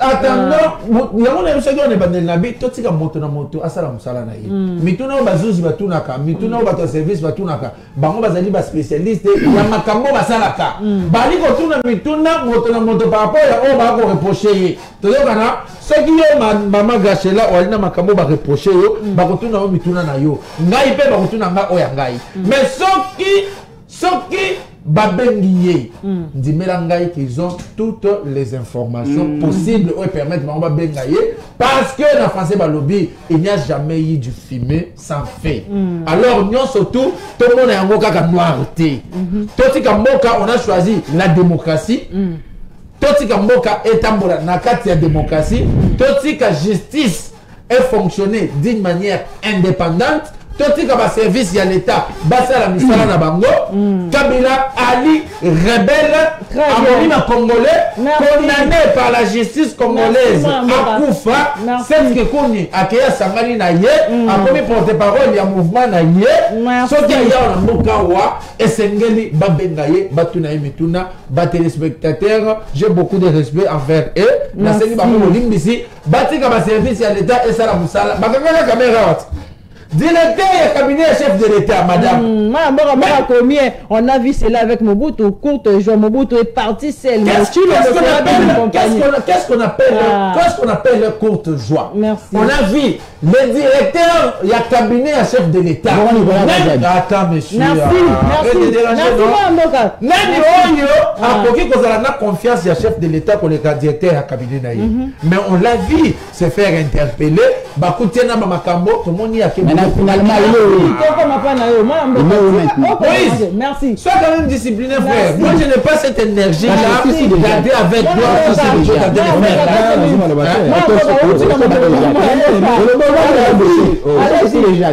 attendant yango na biso ko ne bandel na bi totika moto na moto asala musala na ye mituna bazuzi batunaka mituna bato service batunaka bango bazali ba spécialiste ya makambo basalaka bali ko tuna mituna moto na moto par rapport ya o ba ko reprocher ye tozokana soki yo mama gachela walina makambo ba reprocher yo bakotuna o mituna na yo ngai pe bakotuna nga o ya ngai mais soki babengi ye ndimela ngai qu'ils ont toutes les informations possibles ou permettre bango babenga ye parce que na français balobi il n'y a jamais eu du fumer sans feu alors nyonso tout le monde yango kaka noir te totika mboka on a choisi la démocratie totika mboka etambola na kati ya démocratie totika justice et fonctionner d'une manière indépendante totika ba service ya l'état basala misala na bango Kabila Ali rebelle amoni ma congolais condamné par la justice congolaise akufa c'est que koni akeya sangani na ye akomi porte-parole ya mouvement na ye soki ya na mboka wa esengeli babenga ye batuna ye mituna ba téléspectateurs j'ai beaucoup de respect envers eux na sengi ba mo limbisi batika ba service ya l'état esala musala bakanga caméra wat directeur et cabinet chef de l'État, madame. On a vu cela avec Mobutu. Courte joie, Mobutu est parti seul. Qu'est-ce qu'on appelle courte joie? Merci. On a vu le directeur et le cabinet à chef de l'État. Attends, monsieur. Merci. On a confiance à chef de l'État pour le directeur et le cabinet. Mais on l'a vu se faire interpeller. Tout le monde y a finalement, merci. Sois quand même discipliné, frère. Moi, je n'ai pas cette énergie-là garder avec toi.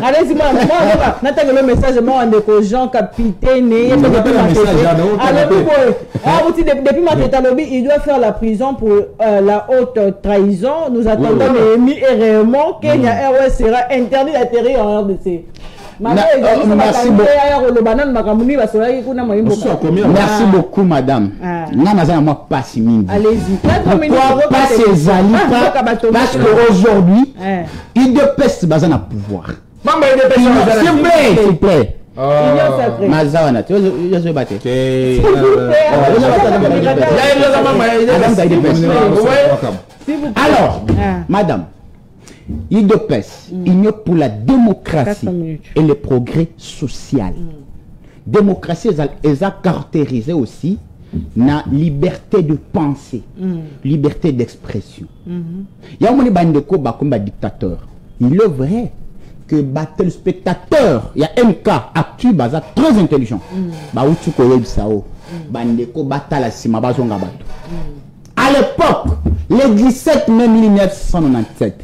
Allez-y, moi, n'attends le message, moi, on est Jean Capitaine. Depuis ma tête, il doit faire la prison pour la haute trahison. Nous attendons Néhémie et Raymond. Kenya Airways sera interdit d'atterrir en RDC. Merci beaucoup, madame. Allez-y. Pourquoi pas ces alliés? Parce qu'aujourd'hui, il dépêche Bazana pouvoir. S'il vous plaît. Mazawana, tu veux battre. Alors, madame, il dépêche, il n'y a pour la démocratie et le progrès social. Démocratie, elle a caractérisé aussi la liberté de penser, liberté d'expression. Il y a un bandeko comme dictateur. Il est vrai que le spectateur, il y a un cas actuel, très intelligent. À l'époque, le 17 mai 1997,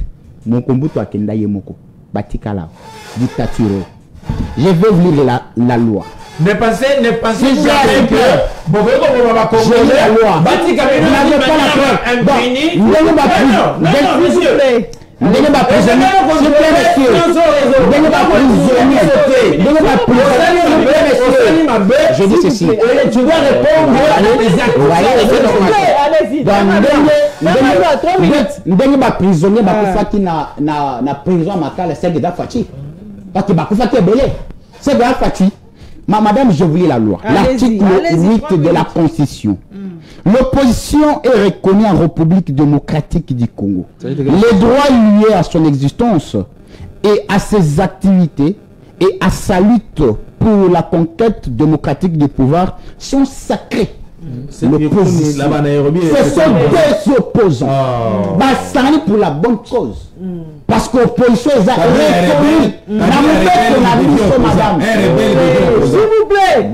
mon kombuto akenda yemoko, batikala, dictature. Je vais vous lire la loi. Ne pensez jamais que la loi. Je dis ceci. Tu dois répondre à prisonnier na prison makala c'est de Fati. Parce que Bakufati est belé. C'est de Fati. Madame, je vous lis la loi. L'article 8 de la Constitution. L'opposition est reconnue en République démocratique du Congo. Les droits liés à son existence et à ses activités et à sa lutte pour la conquête démocratique du pouvoir sont sacrés. Ce sont des opposants. Bassani pour la bonne cause. Parce que l'opposition est reconnue. Madame. S'il vous plaît.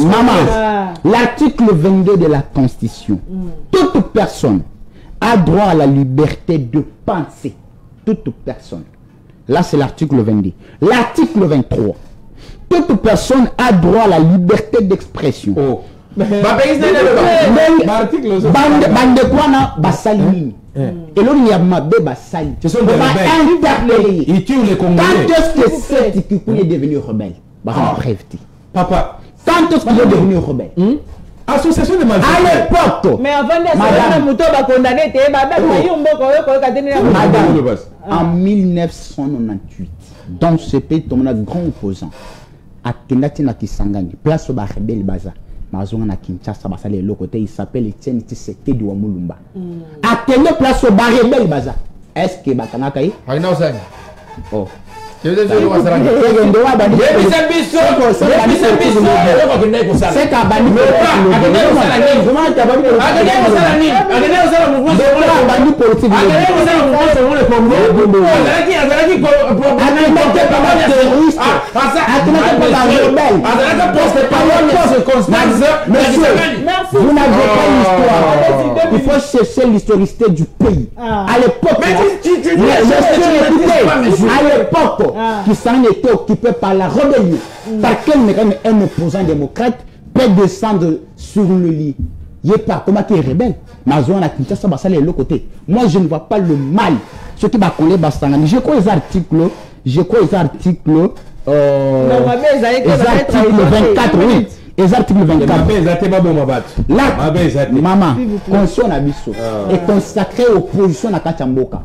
Maman, l'article 22 de la Constitution. Toute personne a droit à la liberté de penser. Toute personne. Là, c'est l'article 22. L'article 23. Toute personne a droit à la liberté d'expression. Oh. Et l'on y a mabé basali. Ce sont des rebelles. Ils tuent les Congolais. Quand est-ce que c'est qui est devenu rebelle? Papa. Quand est-ce qu'il est devenu rebelle? Association de malfaiteurs. À l'époque. Mais avant de Madame, en 1998, dans ce pays, on a un grand opposant. À Kenatina Kisangani, place au rebelle Baza. Mazonga na Kinshasa basale le côté il s'appelle Etienne Tshisekedi wa Mulumba. À quelle place au rebelle Baza? Est-ce que bakana kai? Aina osani. Oh. C'est qu'à Bani vous n'avez pas l'histoire. Il faut chercher l'historicité du pays. À l'époque, à l'époque, qui s'en était occupé par la rébellion. Par quel mécanisme un opposant démocrate peut descendre sur le lit? Il n'est pas comment qui est rebelle. Mais l'autre côté. Moi, je ne vois pas le mal. Ce qui va coller Bastangani. Je crois les articles. Les articles 24, oui. Les articles 24. Là, maman, conscience abisso est consacré aux positions à Kachamboka.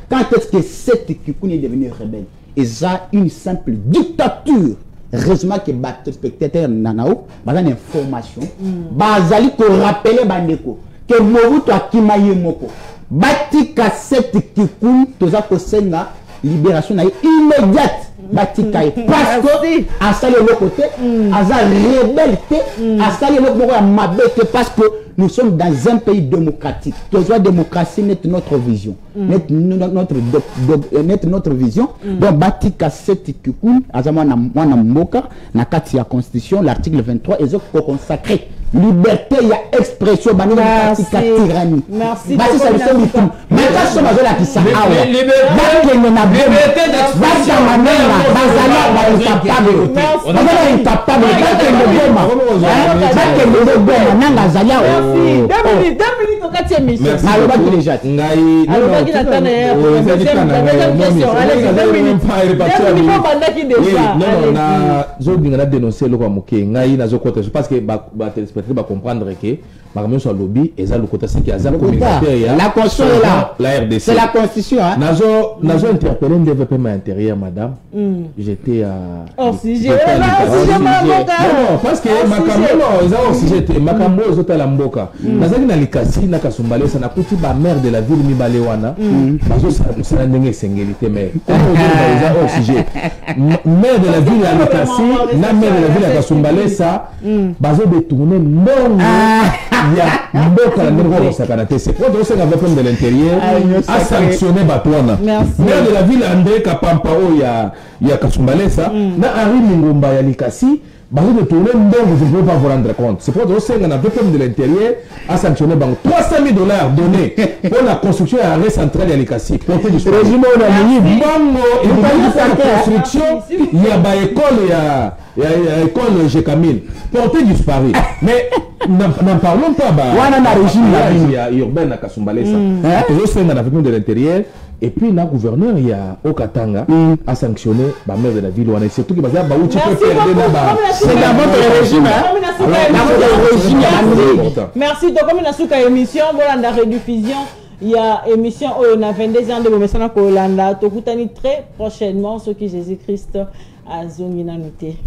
Quand est-ce que cette Kikoun est devenue rebelle? Et ça, une simple dictature. Heureusement que les spectateurs nanao, une information. Bazali ko rappeler bandeko que Mobutu akimaye moko. Batika cette Kikoun, toza ko senga libération immédiate. Batika parce que à ça le côté, à ça rebelle, à ça le côté mabete parce que nous sommes dans un pays démocratique. La démocratie n'est notre vision. Notre vision. Donc, Batika Seti Kikoun, Azamana Mboka, Nakati la Constitution, l'article 23, ils ont consacré liberté, il y a expression, merci. Merci. Merci. peut-être comprendre que Maramon soit lobby et ça le côté c'est qu'il y a la constitution est là, la RDC c'est la constitution hein. Nazo interpellé le développement intérieur madame. J'étais à si j'ai parce que Makambo ils ont aussi j'étais Makambo ils ont la mboka nazaki na likasi na kasumbale ça na kuti ba maire de la ville Mibalewana bazo ça ndenge sengélité mais ils ont aussi j'ai maire de la ville à likasi na maire de la ville à kasumbale ça bazo détourner non il y a mboka la ndenge sakanaté c'est pour ça avec de l'intérieur a sanctionné Batouana maire de la ville André Kapampa il y a kasumbale ça na Henri Mingomba ya likasi bazo de tourner donc vous ne pouvez pas vous rendre compte c'est pour ça qu'on a fait de l'intérieur a sanctionné $300,000 donnés pour la construction à l'arrêt central d'Alikasi portée du régime on a mis bongo et la construction il y a ba école il y a école Jekamil portée disparu mais n'en parlons pas bah il y a urbain à Kasumbalé ça toujours c'est dans de l'intérieur. Et puis, le gouverneur, il y a Okatanga, a sanctionné la maire de la ville. On est surtout que c'est dans votre régime. Merci. Donc, comme on a sous émission, voilà, la rediffusion. Il y a émission où on a 22 ans de Bomesana Kolanda. Tokutani très prochainement, ce qui Jésus-Christ a zongi na noté.